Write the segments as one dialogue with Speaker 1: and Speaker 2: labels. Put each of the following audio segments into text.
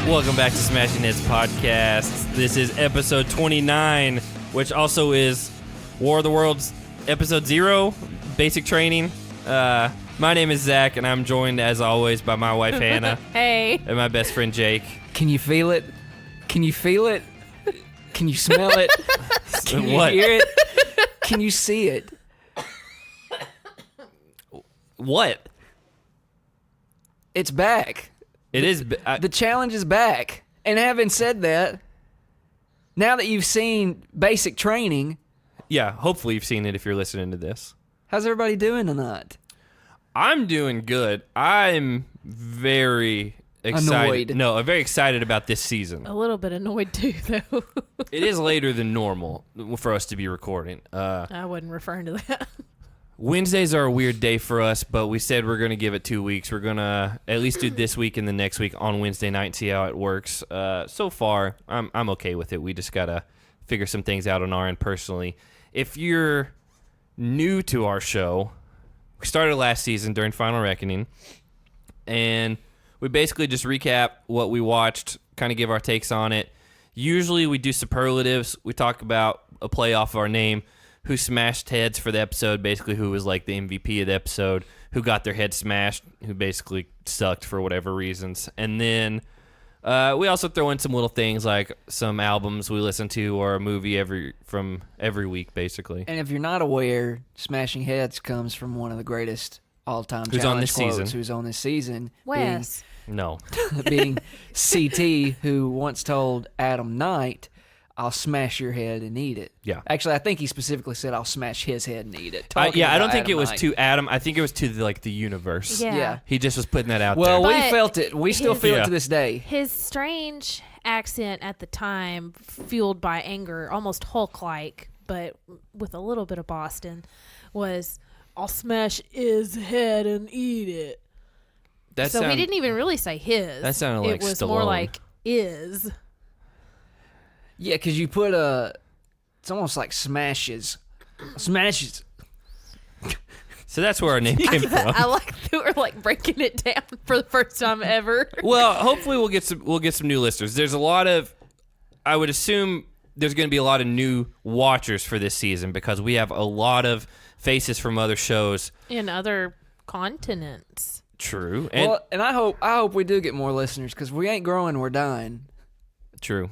Speaker 1: Welcome back to Smashing Heads Podcast. This is episode 29, which also is War of the Worlds episode 0, basic training. My name is Zach, and I'm joined, as always, by my wife, Hannah.
Speaker 2: Hey.
Speaker 1: And my best friend, Jake.
Speaker 3: Can you feel it? Can you feel it? Can you smell it? Can you
Speaker 1: What?
Speaker 3: hear it? Can you see it?
Speaker 1: What?
Speaker 3: It's back.
Speaker 1: It is...
Speaker 3: The challenge is back. And having said that, now that you've seen basic training,
Speaker 1: yeah, hopefully you've seen it if you're listening to this.
Speaker 3: how's everybody doing tonight?
Speaker 1: I'm doing good. I'm very excited.
Speaker 3: Annoyed.
Speaker 1: No, I'm very excited about this season.
Speaker 2: A little bit annoyed too, though.
Speaker 1: It is later than normal for us to be recording.
Speaker 2: I wasn't referring to that.
Speaker 1: Wednesdays are a weird day for us, but we said we're going to give it 2 weeks. We're going to at least do this week and the next week on Wednesday night and see how it works. So far, I'm okay with it. We just got to figure some things out on our end personally. If you're new to our show, we started last season during Final Reckoning, and we basically just recap what we watched, kind of give our takes on it. Usually we do superlatives. We talk about a play off of our name, who smashed heads for the episode, basically who was like the MVP of the episode, who got their head smashed, who basically sucked for whatever reasons. And then we also throw in some little things like some albums we listen to or a movie every week, basically.
Speaker 3: And if you're not aware, Smashing Heads comes from one of the greatest all-time
Speaker 1: Who's on this
Speaker 3: challenge
Speaker 1: season?
Speaker 3: quotes who's on this season.
Speaker 2: Wes.
Speaker 1: No.
Speaker 3: Being CT, who once told Adam Knight, "I'll smash your head and eat it."
Speaker 1: Yeah.
Speaker 3: Actually, I think he specifically said, "I'll smash his head and eat it."
Speaker 1: I
Speaker 3: Talking
Speaker 1: don't
Speaker 3: about
Speaker 1: think
Speaker 3: Adam
Speaker 1: it was
Speaker 3: Knight.
Speaker 1: to Adam. I think it was to the universe.
Speaker 2: Yeah.
Speaker 1: He just was putting that out
Speaker 3: Well,
Speaker 1: there.
Speaker 3: we
Speaker 2: But
Speaker 3: felt it. We still
Speaker 2: his-
Speaker 3: feel
Speaker 1: Yeah.
Speaker 3: it to this day.
Speaker 2: His strange accent at the time, fueled by anger, almost Hulk-like, but with a little bit of Boston, was, "I'll smash his head and eat it."
Speaker 1: That
Speaker 2: So
Speaker 1: sound-
Speaker 2: he didn't even really say his.
Speaker 1: That sounded like
Speaker 2: It was more
Speaker 1: Stallone.
Speaker 2: like is.
Speaker 3: Yeah, because you put it's almost like smashes. Smashes.
Speaker 1: So that's where our name came from.
Speaker 2: I like that we're like breaking it down for the first time ever.
Speaker 1: Well, hopefully we'll get some new listeners. There's a lot of, I would assume there's going to be a lot of new watchers for this season because we have a lot of faces from other shows.
Speaker 2: In other continents.
Speaker 1: True. And
Speaker 3: And I hope we do get more listeners because we ain't growing, we're dying.
Speaker 1: true.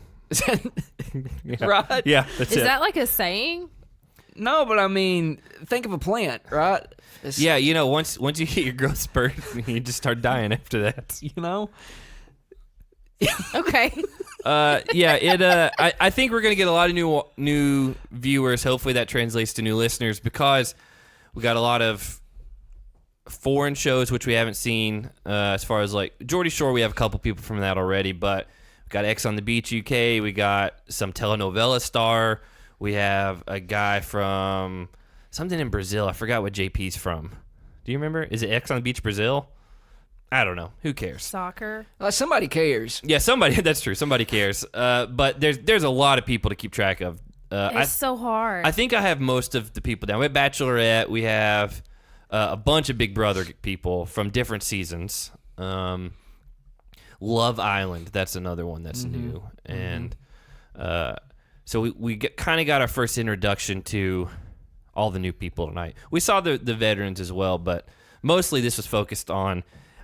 Speaker 1: Yeah.
Speaker 3: Right?
Speaker 1: Yeah, that's
Speaker 2: Is
Speaker 1: it.
Speaker 2: that like a saying?
Speaker 3: No, but I mean, think of a plant, right? It's-
Speaker 1: Yeah, once you hit your growth spurt, you just start dying after that.
Speaker 3: You know?
Speaker 2: Okay.
Speaker 1: I think we're gonna get a lot of new viewers. Hopefully that translates to new listeners because we got a lot of foreign shows which we haven't seen. As far as like Geordie Shore, we have a couple people from that already, but we got X on the Beach UK. We got some telenovela star. We have a guy from something in Brazil. I forgot what JP's from. Do you remember? Is it X on the Beach Brazil? I don't know. Who cares?
Speaker 2: Soccer.
Speaker 3: Somebody cares.
Speaker 1: Yeah, somebody. That's true. Somebody cares. But there's a lot of people to keep track of.
Speaker 2: It's so hard.
Speaker 1: I think I have most of the people down. We have Bachelorette. We have a bunch of Big Brother people from different seasons. Love Island. That's another one that's new. And so we kind of got our first introduction to all the new people tonight. We saw the veterans as well, but mostly this was focused on,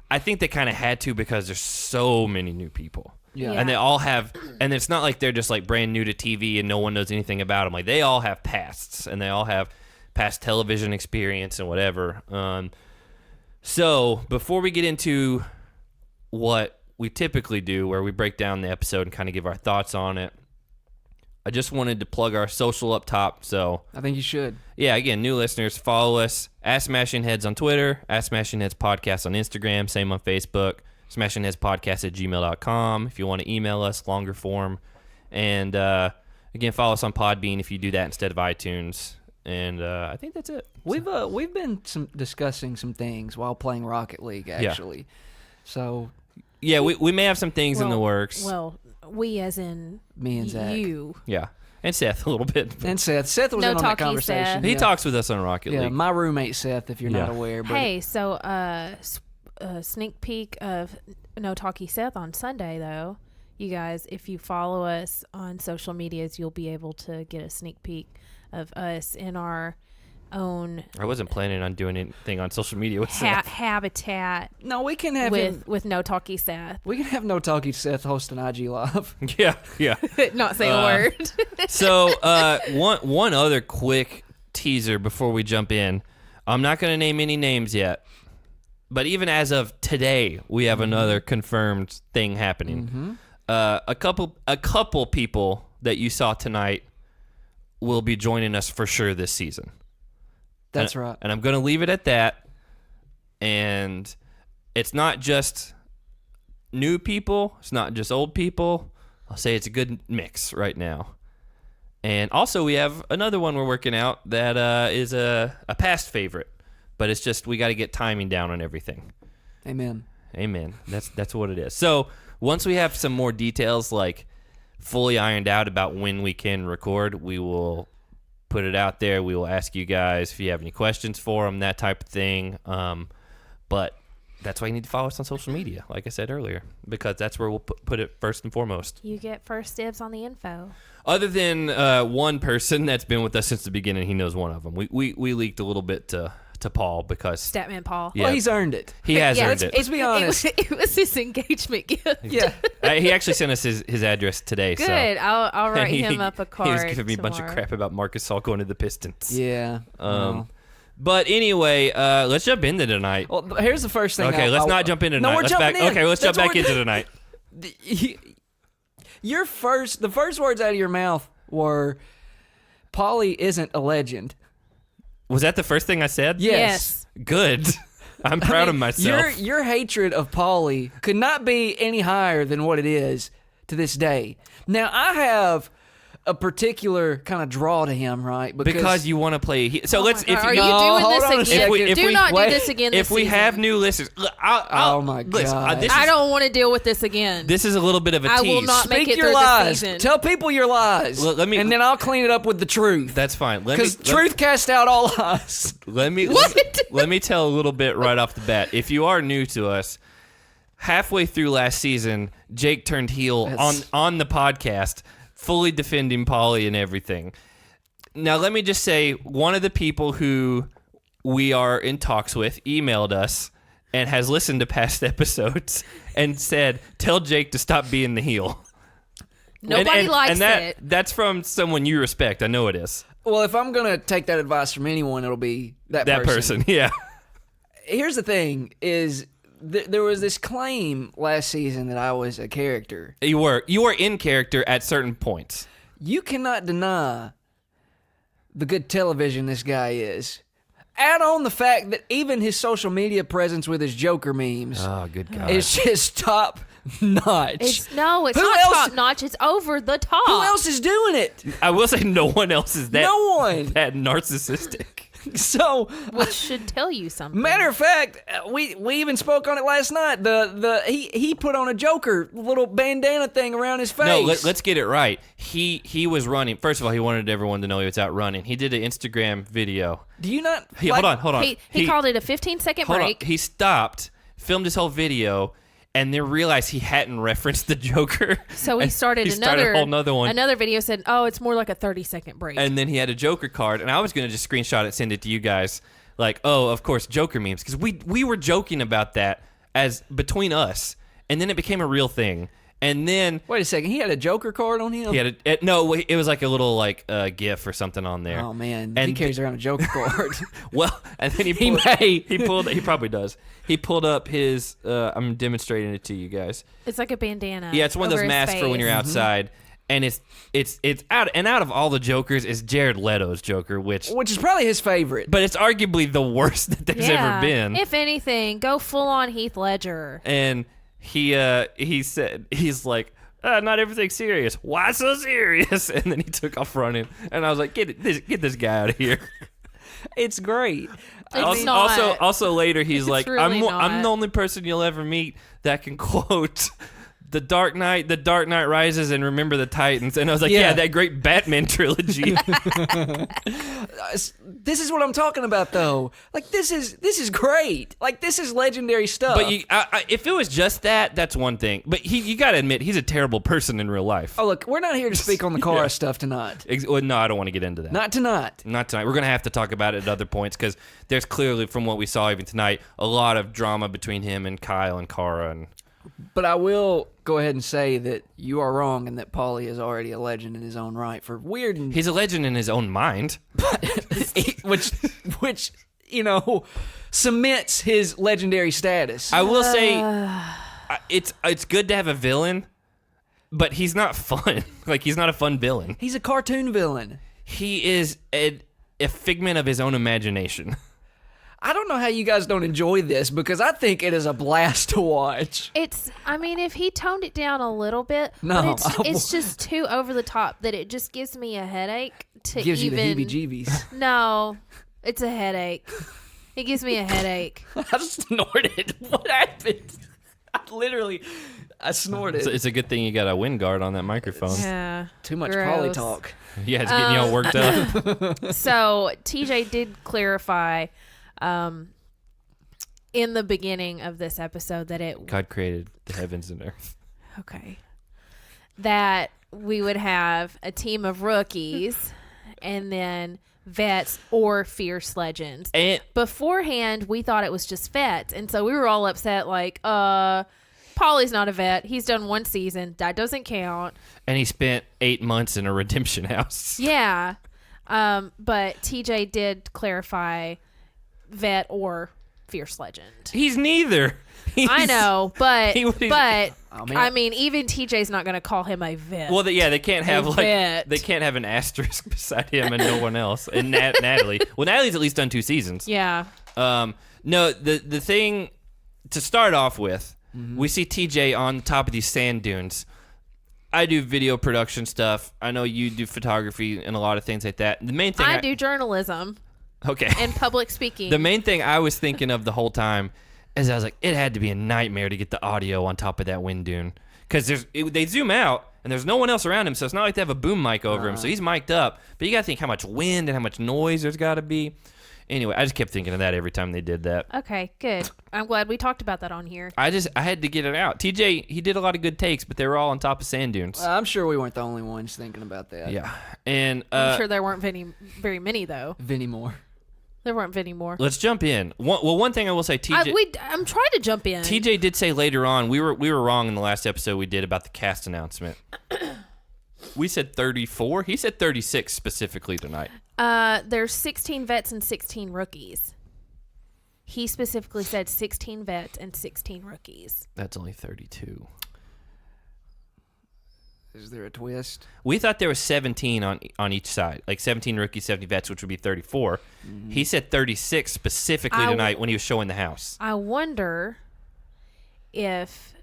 Speaker 1: I think they kind of had to because there's so many new people.
Speaker 3: Yeah.
Speaker 1: And they all have, and it's not like they're just like brand new to TV and no one knows anything about them. Like they all have pasts and they all have past television experience and whatever. So before we get into what we typically do, where we break down the episode and kind of give our thoughts on it, I just wanted to plug our social up top. So
Speaker 3: I think you should.
Speaker 1: yeah, again, new listeners, follow us at Smashing Heads on Twitter, at Smashing Heads Podcast on Instagram, same on Facebook, smashingheadspodcast@gmail.com if you want to email us, longer form. And again, follow us on Podbean if you do that instead of iTunes. And I think that's it.
Speaker 3: We've been discussing some things while playing Rocket League, actually. So
Speaker 1: Yeah, we may have some things in the works.
Speaker 2: Well, we as in
Speaker 3: me and Zach.
Speaker 2: you.
Speaker 1: Yeah. And Seth a little bit.
Speaker 3: And Seth. Seth was
Speaker 2: No
Speaker 3: in on that
Speaker 2: talkie,
Speaker 3: conversation.
Speaker 2: Seth.
Speaker 1: He
Speaker 3: yeah.
Speaker 1: talks with us on Rocket
Speaker 3: Yeah,
Speaker 1: League.
Speaker 3: my roommate Seth, if you're not
Speaker 1: Yeah.
Speaker 3: aware. But
Speaker 2: Hey, so sneak peek of No Talkie Seth on Sunday, though. you guys, if you follow us on social medias, you'll be able to get a sneak peek of us in our own
Speaker 1: I wasn't planning on doing anything on social media. What's that?
Speaker 2: habitat
Speaker 3: No, we can have him.
Speaker 2: with No Talkie Seth.
Speaker 3: We can have No Talkie Seth host an IG Live.
Speaker 1: Yeah, yeah.
Speaker 2: Not say a word.
Speaker 1: So, one other quick teaser before we jump in. I'm not going to name any names yet, but even as of today, we have another confirmed thing happening. A couple people that you saw tonight will be joining us for sure this season.
Speaker 3: That's right.
Speaker 1: And I'm going to leave it at that. And it's not just new people. It's not just old people. I'll say it's a good mix right now. And also we have another one we're working out that is a past favorite. But it's just we got to get timing down on everything.
Speaker 3: Amen.
Speaker 1: That's what it is. So once we have some more details like fully ironed out about when we can record, we will put it out there. We will ask you guys if you have any questions for them, that type of thing. But that's why you need to follow us on social media, like I said earlier, because that's where we'll put it first and foremost.
Speaker 2: You get first dibs on the info.
Speaker 1: Other than one person that's been with us since the beginning, he knows one of them. We leaked a little bit to Paul because
Speaker 2: Statman Paul.
Speaker 1: Yeah,
Speaker 3: Well, he's earned it.
Speaker 1: he has earned it.
Speaker 3: Let's be honest.
Speaker 2: It was his engagement gift.
Speaker 3: Yeah.
Speaker 1: He actually sent us his address today.
Speaker 2: Good.
Speaker 1: So.
Speaker 2: I'll write him up a card.
Speaker 1: He was giving me a bunch of
Speaker 2: tomorrow.
Speaker 1: crap about Marcus All going to the Pistons.
Speaker 3: Yeah.
Speaker 1: But anyway, let's jump into tonight.
Speaker 3: Well, here's the first thing.
Speaker 1: Okay, let's not jump into tonight.
Speaker 3: No, we're
Speaker 1: let's
Speaker 3: jumping in.
Speaker 1: Okay, let's
Speaker 3: That's
Speaker 1: jump
Speaker 3: what
Speaker 1: back
Speaker 3: we're
Speaker 1: into tonight.
Speaker 3: The first words out of your mouth were, "Paulie isn't a legend."
Speaker 1: Was that the first thing I said?
Speaker 2: Yes.
Speaker 1: Good. I'm proud of myself.
Speaker 3: Your hatred of Paulie could not be any higher than what it is to this day. Now, I have a particular kind of draw to him, right?
Speaker 1: Because you want to play. So
Speaker 2: Oh
Speaker 1: let's.
Speaker 2: my
Speaker 1: If
Speaker 2: God. Are
Speaker 1: you,
Speaker 2: you doing
Speaker 3: hold on a
Speaker 2: this again?
Speaker 3: second.
Speaker 1: If
Speaker 2: Do
Speaker 1: we-
Speaker 2: not
Speaker 3: wait.
Speaker 2: do this again.
Speaker 1: if
Speaker 2: This
Speaker 1: we
Speaker 2: season.
Speaker 1: have new listeners,
Speaker 3: Oh my
Speaker 1: listen,
Speaker 3: God.
Speaker 1: this
Speaker 2: I
Speaker 1: is,
Speaker 2: don't want to deal with this again.
Speaker 1: This is a little bit of a
Speaker 2: I
Speaker 1: tease.
Speaker 2: will not make
Speaker 3: Speak
Speaker 2: it
Speaker 3: your
Speaker 2: through
Speaker 3: lies.
Speaker 2: the season.
Speaker 3: Tell people your lies.
Speaker 1: Let me-
Speaker 3: and then I'll clean it up with the truth.
Speaker 1: That's fine.
Speaker 3: Because truth casts out all lies.
Speaker 1: Let me tell a little bit right off the bat. If you are new to us, halfway through last season, Jake turned heel on the podcast, fully defending Paulie and everything. Now, let me just say, one of the people who we are in talks with emailed us and has listened to past episodes and said, "Tell Jake to stop being the heel."
Speaker 2: Nobody likes
Speaker 1: and that,
Speaker 2: it.
Speaker 1: That's from someone you respect. I know it is.
Speaker 3: Well, if I'm going to take that advice from anyone, it'll be that
Speaker 1: Person, yeah.
Speaker 3: Here's the thing, is there was this claim last season that I was a character.
Speaker 1: You were in character at certain points.
Speaker 3: You cannot deny the good television this guy is. Add on the fact that even his social media presence with his Joker memes
Speaker 1: Oh, good God.
Speaker 3: is just top notch.
Speaker 2: It's
Speaker 3: Who
Speaker 2: not
Speaker 3: else-
Speaker 2: top notch. It's over the top.
Speaker 3: Who else is doing it?
Speaker 1: I will say no one else is that,
Speaker 3: No one.
Speaker 1: that narcissistic.
Speaker 3: So,
Speaker 2: Which should tell you something.
Speaker 3: matter of fact, we even spoke on it last night. He put on a Joker little bandana thing around his face.
Speaker 1: No, let's get it right. He was running. First of all, he wanted everyone to know he was out running. He did an Instagram video.
Speaker 3: Do you not?
Speaker 1: Hold on.
Speaker 2: He called it a 15-second
Speaker 1: hold on.
Speaker 2: break.
Speaker 1: He stopped, filmed his whole video, and then realized he hadn't referenced the Joker.
Speaker 2: So he
Speaker 1: And
Speaker 2: started
Speaker 1: a
Speaker 2: another
Speaker 1: whole nother one.
Speaker 2: Another video said, "Oh, it's more like a 30-second break."
Speaker 1: And then he had a Joker card, and I was gonna just screenshot it, send it to you guys. Like, oh, of course, Joker memes, because we were joking about that as between us, and then it became a real thing. And then
Speaker 3: Wait a second. He had a Joker card on him.
Speaker 1: he had no, it was like a little like GIF or something on there.
Speaker 3: Oh man,
Speaker 1: And
Speaker 3: he carries around a Joker card.
Speaker 1: Well, and then he probably does. He pulled up his. I'm demonstrating it to you guys.
Speaker 2: it's like a bandana.
Speaker 1: Yeah, it's one of
Speaker 2: over
Speaker 1: those
Speaker 2: his
Speaker 1: masks for when
Speaker 2: face.
Speaker 1: you're outside, and it's out of all the Jokers, it's Jared Leto's Joker, which
Speaker 3: Which is probably his favorite.
Speaker 1: but it's arguably the worst that there's
Speaker 2: Yeah.
Speaker 1: ever been.
Speaker 2: If anything, go full on Heath Ledger.
Speaker 1: And he said he's like. Not everything's serious. Why so serious? And then he took off running, and I was like, "Get this guy out of here."
Speaker 3: It's great.
Speaker 2: It's not.
Speaker 1: Also later he's
Speaker 2: It's
Speaker 1: like,
Speaker 2: really
Speaker 1: I'm
Speaker 2: not.
Speaker 1: the only person you'll ever meet that can quote The Dark Knight Rises, and Remember the Titans. And I was like, yeah that great Batman trilogy.
Speaker 3: This is what I'm talking about, though. Like, this is great. Like, this is legendary stuff.
Speaker 1: But if it was just that, that's one thing. But you got to admit, he's a terrible person in real life.
Speaker 3: Oh, look, we're not here to speak on the car stuff tonight.
Speaker 1: Well, no, I don't want to get into that.
Speaker 3: Not tonight.
Speaker 1: Not tonight. We're going to have to talk about it at other points because there's clearly, from what we saw even tonight, a lot of drama between him and Kyle and Kara.
Speaker 3: But I will go ahead and say that you are wrong and that Paulie is already a legend in his own right for weird and...
Speaker 1: He's a legend in his own mind.
Speaker 3: which cements his legendary status.
Speaker 1: I will say it's good to have a villain, but he's not fun. Like, he's not a fun villain.
Speaker 3: He's a cartoon villain.
Speaker 1: He is a figment of his own imagination.
Speaker 3: I don't know how you guys don't enjoy this because I think it is a blast to watch.
Speaker 2: If he toned it down a little bit,
Speaker 3: no,
Speaker 2: but it's just too over the top that it just gives me a headache to
Speaker 3: gives
Speaker 2: even...
Speaker 3: you the heebie-jeebies.
Speaker 2: No, it's a headache. It gives me a headache.
Speaker 3: I snorted. What happened? I snorted.
Speaker 1: It's a good thing you got a wind guard on that microphone.
Speaker 2: Yeah.
Speaker 3: Too much
Speaker 2: Gross.
Speaker 3: Paulie talk.
Speaker 1: Yeah, it's getting y'all worked up.
Speaker 2: So TJ did clarify in the beginning of this episode that
Speaker 1: God created the heavens and earth.
Speaker 2: Okay. That we would have a team of rookies and then vets or fierce legends.
Speaker 1: And
Speaker 2: beforehand, we thought it was just vets. And so we were all upset like, Paulie's not a vet. He's done one season. That doesn't count.
Speaker 1: And he spent 8 months in a redemption house.
Speaker 2: Yeah. But TJ did clarify vet or fierce legend.
Speaker 1: He's neither.
Speaker 2: I know, but
Speaker 3: Oh, man.
Speaker 2: I mean, even TJ's not going to call him a vet.
Speaker 1: Well, they can't have
Speaker 2: vet.
Speaker 1: they can't have an asterisk beside him and no one else. And Natalie. Well, Natalie's at least done 2 seasons.
Speaker 2: Yeah.
Speaker 1: No, the thing to start off with, we see TJ on top of these sand dunes. I do video production stuff. I know you do photography and a lot of things like that. The main thing
Speaker 2: I do journalism.
Speaker 1: Okay.
Speaker 2: And public speaking.
Speaker 1: The main thing I was thinking of the whole time is I was like, it had to be a nightmare to get the audio on top of that wind dune. Because they zoom out, and there's no one else around him, so it's not like they have a boom mic over him. So he's mic'd up. But you got to think how much wind and how much noise there's got to be. Anyway, I just kept thinking of that every time they did that.
Speaker 2: Okay, good. I'm glad we talked about that on here.
Speaker 1: I had to get it out. TJ, he did a lot of good takes, but they were all on top of sand dunes.
Speaker 3: I'm sure we weren't the only ones thinking about that.
Speaker 1: Yeah. And
Speaker 2: I'm sure there weren't very many, though.
Speaker 3: Vinny Moore.
Speaker 2: There weren't any more.
Speaker 1: Let's jump in. One thing I will say, TJ.
Speaker 2: I'm trying to jump in.
Speaker 1: TJ did say later on we were wrong in the last episode we did about the cast announcement. We said 34. He said 36 specifically tonight.
Speaker 2: There's 16 vets and 16 rookies. He specifically said 16 vets and 16 rookies.
Speaker 1: That's only 32.
Speaker 3: Is there a twist?
Speaker 1: We thought there was 17 on each side, like 17 rookies, 70 vets, which would be 34. Mm-hmm. He said 36 specifically tonight when he was showing the house.
Speaker 2: I wonder if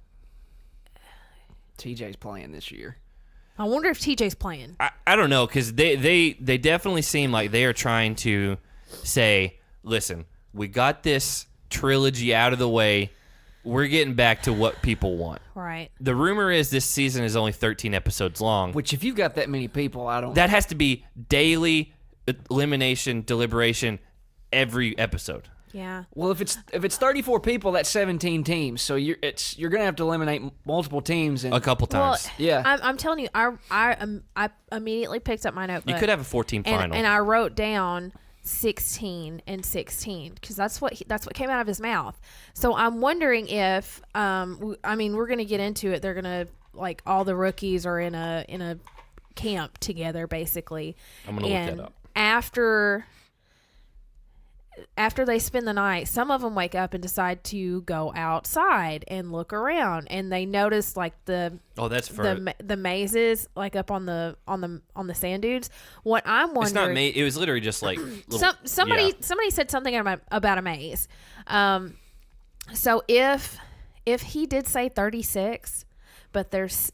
Speaker 3: TJ's playing this year.
Speaker 2: I wonder if TJ's playing.
Speaker 1: I don't know, because they definitely seem like they are trying to say, listen, we got this trilogy out of the way. We're getting back to what people want.
Speaker 2: Right.
Speaker 1: The rumor is this season is only 13 episodes long.
Speaker 3: Which, if you've got that many people,
Speaker 1: that has to be daily elimination, deliberation, every episode.
Speaker 2: Yeah.
Speaker 3: Well, if it's 34 people, that's 17 teams. So you're gonna have to eliminate multiple teams
Speaker 1: a couple times.
Speaker 2: Well,
Speaker 3: yeah.
Speaker 2: I'm telling you, I immediately picked up my notebook.
Speaker 1: You could have a 14 final.
Speaker 2: And I wrote down 16 and 16 because that's what came out of his mouth. So I'm wondering if we're gonna get into it. They're gonna, like, all the rookies are in a camp together basically.
Speaker 1: I'm gonna look that up.
Speaker 2: After they spend the night, some of them wake up and decide to go outside and look around, and they notice, like, the mazes, like, up on the sand dunes. What I'm wondering,
Speaker 1: it's not maze. It was literally just like
Speaker 2: somebody said something about a maze. So if he did say 36, but there's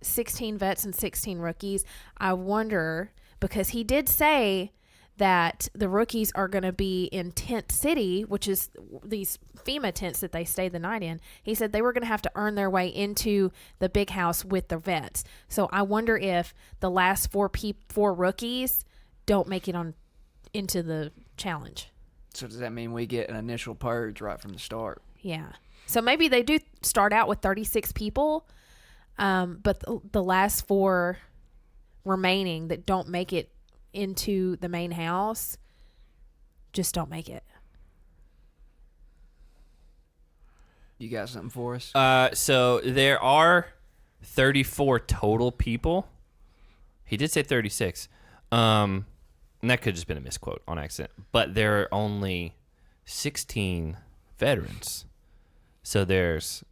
Speaker 2: 16 vets and 16 rookies, I wonder, because he did say that the rookies are going to be in Tent City, which is these FEMA tents that they stayed the night in. He said they were going to have to earn their way into the big house with the vets. So I wonder if the last four rookies don't make it on into the challenge.
Speaker 3: So does that mean we get an initial purge right from the start?
Speaker 2: Yeah. So maybe they do start out with 36 people, but the last four remaining that don't make it into the main house just don't make it.
Speaker 3: You got something for us?
Speaker 1: So there are 34 total people. He did say 36. And that could have just been a misquote on accident. But there are only 16 veterans. So there's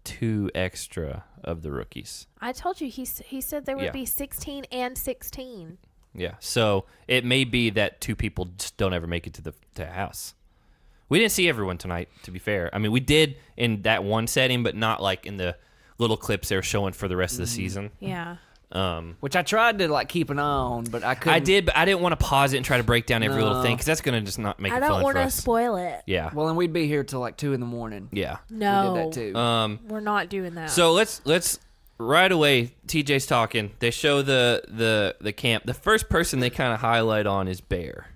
Speaker 1: 2 extra of the rookies.
Speaker 2: I told you he said there would be 16 and 16.
Speaker 1: Yeah. So it may be that 2 people just don't ever make it to the house. We didn't see everyone tonight, to be fair. I mean, we did in that one setting, but not like in the little clips they were showing for the rest of the season.
Speaker 2: Yeah.
Speaker 3: Which I tried to like keep an eye on, but I couldn't.
Speaker 1: I did, but I didn't want to pause it and try to break down every little thing because that's gonna just not make it fun for us.
Speaker 2: I don't want to spoil it.
Speaker 1: Yeah.
Speaker 3: Well, and we'd be here till like 2 a.m.
Speaker 1: Yeah.
Speaker 2: No.
Speaker 3: We did that too.
Speaker 2: We're not doing that.
Speaker 1: So let's right away. TJ's talking. They show the camp. The first person they kind of highlight on is Bear.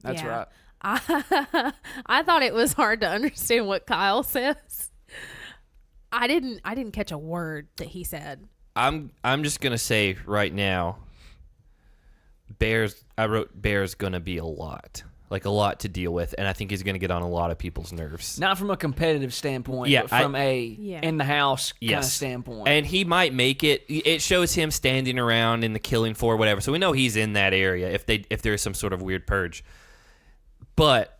Speaker 3: That's right.
Speaker 2: I thought it was hard to understand what Kyle says. I didn't catch a word that he said.
Speaker 1: I'm just gonna say right now, I wrote Bear's gonna be a lot to deal with, and I think he's gonna get on a lot of people's nerves.
Speaker 3: Not from a competitive standpoint, but from in the house kind of standpoint.
Speaker 1: And he might make it. It shows him standing around in the killing floor, whatever. So we know he's in that area if there is some sort of weird purge. But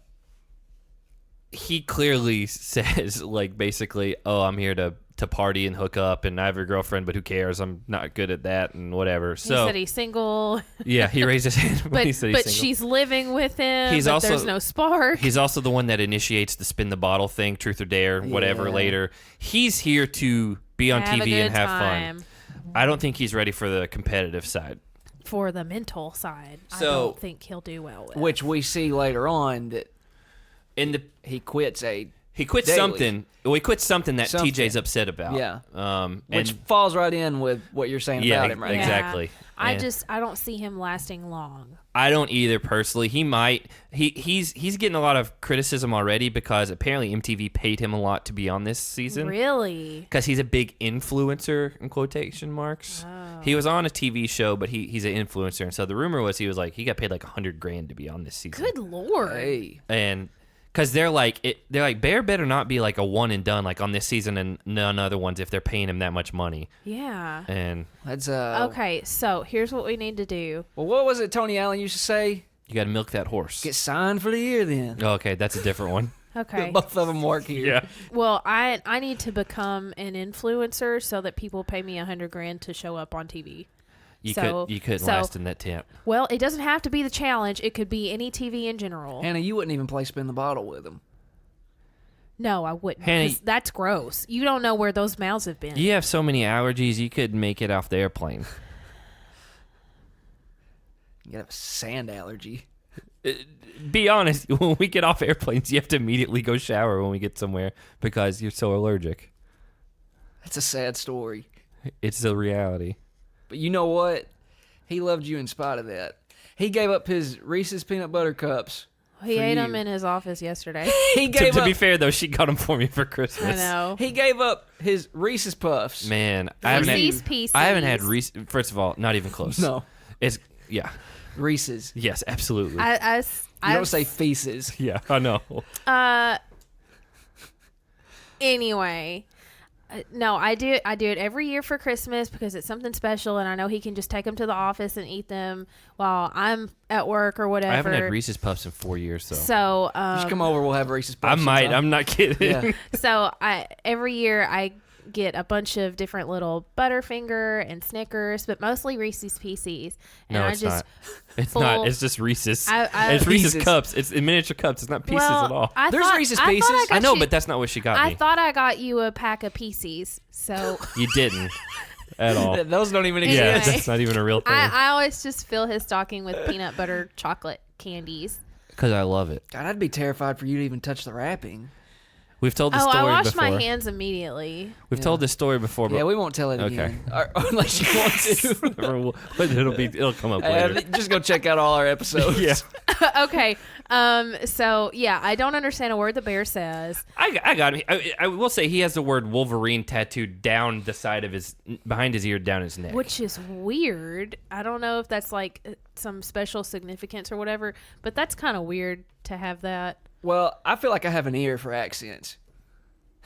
Speaker 1: he clearly says, like, basically, oh, I'm here to party and hook up, and I have a girlfriend, but who cares? I'm not good at that, and whatever. So
Speaker 2: he said he's single.
Speaker 1: Yeah, he raised his hand when he said he's single.
Speaker 2: She's living with him.
Speaker 1: He's also,
Speaker 2: there's no spark.
Speaker 1: He's also the one that initiates the spin the bottle thing, truth or dare, whatever. Later, he's here to be on TV and have fun. I don't think he's ready for the competitive side.
Speaker 2: For the mental side, I
Speaker 1: So,
Speaker 2: don't think he'll do well with.
Speaker 3: Which we see later on that he quits daily.
Speaker 1: something. Well, he quits something that TJ's upset about.
Speaker 3: Yeah. Which falls right in with what you're saying about him right now.
Speaker 1: Exactly.
Speaker 2: I don't see him lasting long.
Speaker 1: I don't either personally. He might. He's getting a lot of criticism already because apparently MTV paid him a lot to be on this season.
Speaker 2: Really?
Speaker 1: Because he's a big influencer in quotation marks.
Speaker 2: Oh.
Speaker 1: He was on a TV show, but he's an influencer, and so the rumor was he got paid like $100,000 to be on this season.
Speaker 2: Good Lord.
Speaker 3: Hey.
Speaker 1: And because they're like Bear better not be like a one and done like on this season and none other ones if they're paying him that much money.
Speaker 2: Yeah.
Speaker 1: And
Speaker 3: That's
Speaker 2: okay, so here's what we need to do.
Speaker 3: Well, what was it Tony Allen used to say?
Speaker 1: you got to milk that horse.
Speaker 3: Get signed for the year then.
Speaker 1: Oh, okay, that's a different one.
Speaker 2: Okay.
Speaker 3: Both of them work here.
Speaker 1: Yeah.
Speaker 2: Well, I need to become an influencer so that people pay me $100,000 to show up on TV.
Speaker 1: You couldn't last in that tent.
Speaker 2: Well, it doesn't have to be the challenge. It could be any TV in general.
Speaker 3: Hannah, you wouldn't even play spin the bottle with them.
Speaker 2: No, I wouldn't.
Speaker 1: Hannah,
Speaker 2: 'Cause that's gross. You don't know where those mouths have been.
Speaker 1: You have so many allergies, you could make it off the airplane.
Speaker 3: You have a sand allergy.
Speaker 1: Be honest, when we get off airplanes, you have to immediately go shower when we get somewhere because you're so allergic.
Speaker 3: That's a sad story.
Speaker 1: It's the reality.
Speaker 3: But you know what? He loved you in spite of that. He gave up his Reese's peanut butter cups.
Speaker 2: He ate them in his office yesterday.
Speaker 3: He gave
Speaker 1: to be fair, though, she got them for me for Christmas.
Speaker 2: I know.
Speaker 3: He gave up his Reese's Puffs.
Speaker 1: Man,
Speaker 2: Reese's Pieces.
Speaker 1: I haven't had Reese. First of all, not even close.
Speaker 3: No.
Speaker 1: It's, yeah.
Speaker 3: Reese's.
Speaker 1: Yes, absolutely.
Speaker 3: You don't say feces.
Speaker 1: yeah, I know.
Speaker 2: Anyway, no, I do it every year for Christmas because it's something special, and I know he can just take them to the office and eat them while I'm at work or whatever.
Speaker 1: I haven't had Reese's Puffs in 4 years, though.
Speaker 2: So
Speaker 3: Just come over. We'll have Reese's Puffs.
Speaker 1: I might.
Speaker 3: sometime.
Speaker 1: I'm not kidding.
Speaker 3: Yeah.
Speaker 2: So every year I get a bunch of different little Butterfinger and Snickers, but mostly Reese's Pieces. And
Speaker 1: No,
Speaker 2: I
Speaker 1: it's
Speaker 2: just
Speaker 1: not. It's not. It's just Reese's. It's Reese's
Speaker 3: Pieces.
Speaker 1: cups. It's in miniature cups. It's not pieces at all.
Speaker 3: There's Reese's Pieces.
Speaker 1: I know, but that's not what she got me.
Speaker 2: I thought I got you a pack of Pieces, so
Speaker 1: You didn't. at all.
Speaker 3: Those don't even
Speaker 2: Anyway.
Speaker 1: Yeah,
Speaker 3: exist.
Speaker 1: that's not even a real thing.
Speaker 2: I always just fill his stocking with peanut butter chocolate candies.
Speaker 1: Because I love it.
Speaker 3: God, I'd be terrified for you to even touch the wrapping.
Speaker 1: We've told the
Speaker 2: Oh,
Speaker 1: story
Speaker 2: I washed
Speaker 1: before.
Speaker 2: my hands immediately.
Speaker 1: We've told this story before, but
Speaker 3: Yeah, we won't tell it
Speaker 1: Okay.
Speaker 3: again. Or, unless you want to.
Speaker 1: but it'll come up later.
Speaker 3: Just go check out all our episodes.
Speaker 1: Yeah.
Speaker 2: Okay. So yeah, I don't understand a word the bear says.
Speaker 1: I got it. I will say he has the word Wolverine tattooed down the side of behind his ear, down his neck.
Speaker 2: Which is weird. I don't know if that's like some special significance or whatever, but that's kind of weird to have that.
Speaker 3: Well, I feel like I have an ear for accents.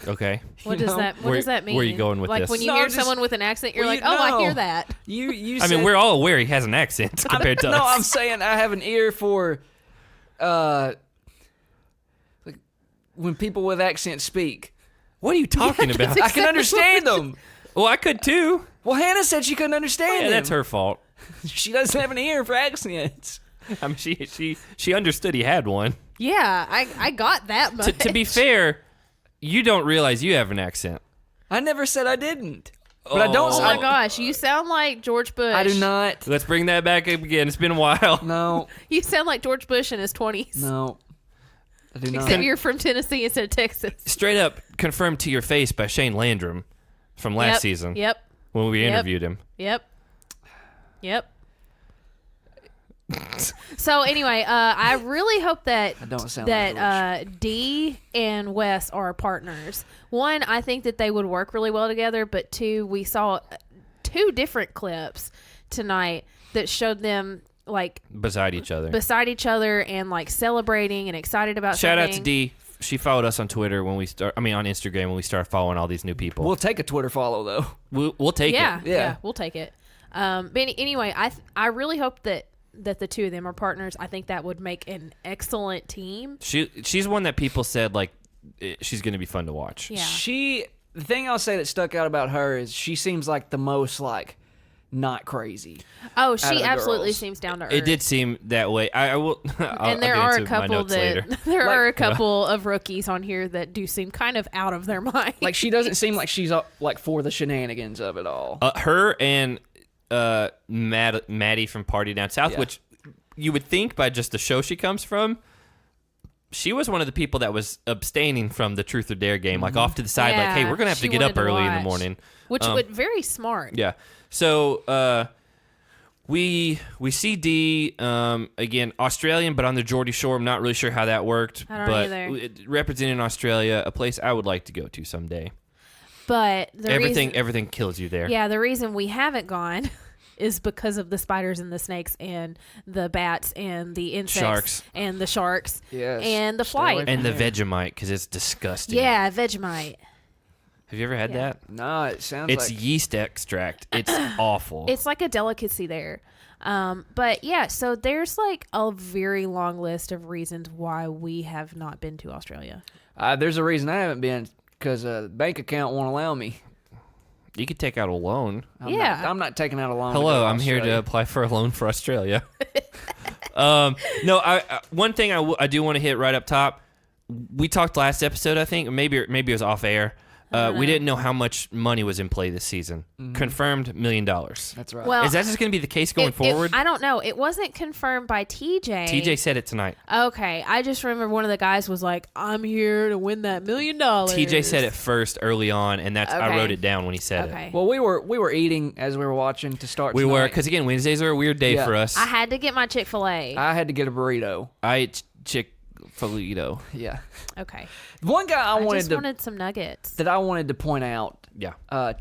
Speaker 1: Okay.
Speaker 2: What
Speaker 3: You
Speaker 2: does
Speaker 3: know,
Speaker 2: that? What
Speaker 1: where-
Speaker 2: does that mean?
Speaker 1: where are you going with
Speaker 2: like
Speaker 1: this?
Speaker 2: when you
Speaker 3: No,
Speaker 2: hear
Speaker 3: just-
Speaker 2: someone with an accent, you're
Speaker 3: well,
Speaker 2: like,
Speaker 3: you-
Speaker 2: oh, I
Speaker 3: no.
Speaker 2: hear that.
Speaker 3: You
Speaker 1: I mean, we're all aware he has an accent compared to
Speaker 3: No, I'm
Speaker 1: us.
Speaker 3: saying I have an ear for, like when people with accents speak.
Speaker 1: What are you talking about?
Speaker 3: I can understand them.
Speaker 1: Well, I could too.
Speaker 3: Well, Hannah said she couldn't understand
Speaker 1: Yeah,
Speaker 3: them.
Speaker 1: that's her fault.
Speaker 3: She doesn't have an ear for accents.
Speaker 1: I mean, she understood he had one.
Speaker 2: Yeah, I got that much.
Speaker 1: To be fair, you don't realize you have an accent.
Speaker 3: I never said I didn't. But I don't.
Speaker 2: Oh my gosh, you sound like George Bush.
Speaker 3: I do not.
Speaker 1: Let's bring that back up again. It's been a while.
Speaker 3: No,
Speaker 2: You sound like George Bush in his 20s.
Speaker 3: no. I do not.
Speaker 2: Except you're from Tennessee instead of Texas.
Speaker 1: Straight up confirmed to your face by Shane Landrum from last
Speaker 2: Yep,
Speaker 1: season
Speaker 2: Yep.
Speaker 1: when we
Speaker 2: Yep.
Speaker 1: interviewed him.
Speaker 2: Yep. So anyway, I really hope that
Speaker 3: I don't sound like
Speaker 2: that Dee and Wes are partners. One, I think that they would work really well together, but two, we saw two different clips tonight that showed them like
Speaker 1: Beside each other.
Speaker 2: beside each other and like celebrating and excited about
Speaker 1: Shout
Speaker 2: something.
Speaker 1: out to Dee. She followed us on Twitter on Instagram when we started following all these new people.
Speaker 3: We'll take a Twitter follow though.
Speaker 1: We'll take
Speaker 2: Yeah,
Speaker 1: it.
Speaker 3: Yeah.
Speaker 2: we'll take it. But anyway, I really hope that the two of them are partners. I think that would make an excellent team.
Speaker 1: She's one that people said like she's going to be fun to watch.
Speaker 2: Yeah.
Speaker 3: The thing I'll say that stuck out about her is she seems like the most like not crazy.
Speaker 2: Oh,
Speaker 3: out
Speaker 2: she
Speaker 3: of the
Speaker 2: absolutely
Speaker 3: girls.
Speaker 2: seems down to earth.
Speaker 1: It did seem that way. I will.
Speaker 2: And there are a couple
Speaker 1: later.
Speaker 2: that there
Speaker 3: Like-
Speaker 2: are a couple of rookies on here that do seem kind of out of their mind.
Speaker 3: Like she doesn't seem like she's like for the shenanigans of it all.
Speaker 1: Her and Maddie from Party Down South,
Speaker 3: Yeah.
Speaker 1: which you would think by just the show she comes from, she was one of the people that was abstaining from the Truth or Dare game, like off to the side, like, hey, we're gonna have to
Speaker 2: she
Speaker 1: get up
Speaker 2: wanted to
Speaker 1: early in the
Speaker 2: watch.
Speaker 1: morning.
Speaker 2: Which would very smart.
Speaker 1: Yeah. So we see Dee again, Australian, but on the Geordie Shore. I'm not really sure how that worked,
Speaker 2: I don't
Speaker 1: but
Speaker 2: either.
Speaker 1: Representing Australia, a place I would like to go to someday.
Speaker 2: But the
Speaker 1: Everything kills you there.
Speaker 2: Yeah, the reason we haven't gone is because of the spiders and the snakes and the bats and the insects
Speaker 1: Sharks.
Speaker 2: and the sharks
Speaker 3: Yes.
Speaker 2: and the
Speaker 3: Stay away
Speaker 2: flight.
Speaker 3: from
Speaker 1: And the
Speaker 3: there.
Speaker 1: Vegemite, because it's disgusting.
Speaker 2: Yeah, Vegemite.
Speaker 1: Have you ever had
Speaker 2: Yeah.
Speaker 1: that?
Speaker 3: No, it sounds
Speaker 1: It's
Speaker 3: like
Speaker 1: yeast extract. It's awful.
Speaker 2: It's like a delicacy there. But yeah, so there's like a very long list of reasons why we have not been to Australia.
Speaker 3: there's a reason I haven't been because the bank account won't allow me.
Speaker 1: You could take out a loan.
Speaker 2: Yeah.
Speaker 3: I'm not taking out a loan.
Speaker 1: Hello,
Speaker 3: to
Speaker 1: I'm here to
Speaker 3: Australia.
Speaker 1: apply for a loan for Australia. No, one thing I do want to hit right up top. We talked last episode, I think, maybe it was off air. We didn't know how much money was in play this season. Confirmed $1 million.
Speaker 3: That's right.
Speaker 2: Well,
Speaker 1: Is that just going to be the case going forward?
Speaker 2: I don't know. It wasn't confirmed by TJ.
Speaker 1: TJ said it tonight.
Speaker 2: Okay, I just remember one of the guys was like, "I'm here to win that $1 million."
Speaker 1: TJ said it first early on, and I
Speaker 2: Okay.
Speaker 1: wrote it down when he said
Speaker 2: Okay.
Speaker 1: it.
Speaker 3: well, we were eating as we were watching to start.
Speaker 1: We were,
Speaker 3: tonight.
Speaker 1: because again, Wednesdays are a weird day
Speaker 3: Yeah.
Speaker 1: for us.
Speaker 2: I had to get my Chick-fil-A.
Speaker 3: I had to get a burrito.
Speaker 1: I ate Chick-fil-A.
Speaker 3: Yeah.
Speaker 2: Okay.
Speaker 3: One guy I
Speaker 2: just wanted some nuggets.
Speaker 3: that I wanted to point out.
Speaker 1: Yeah.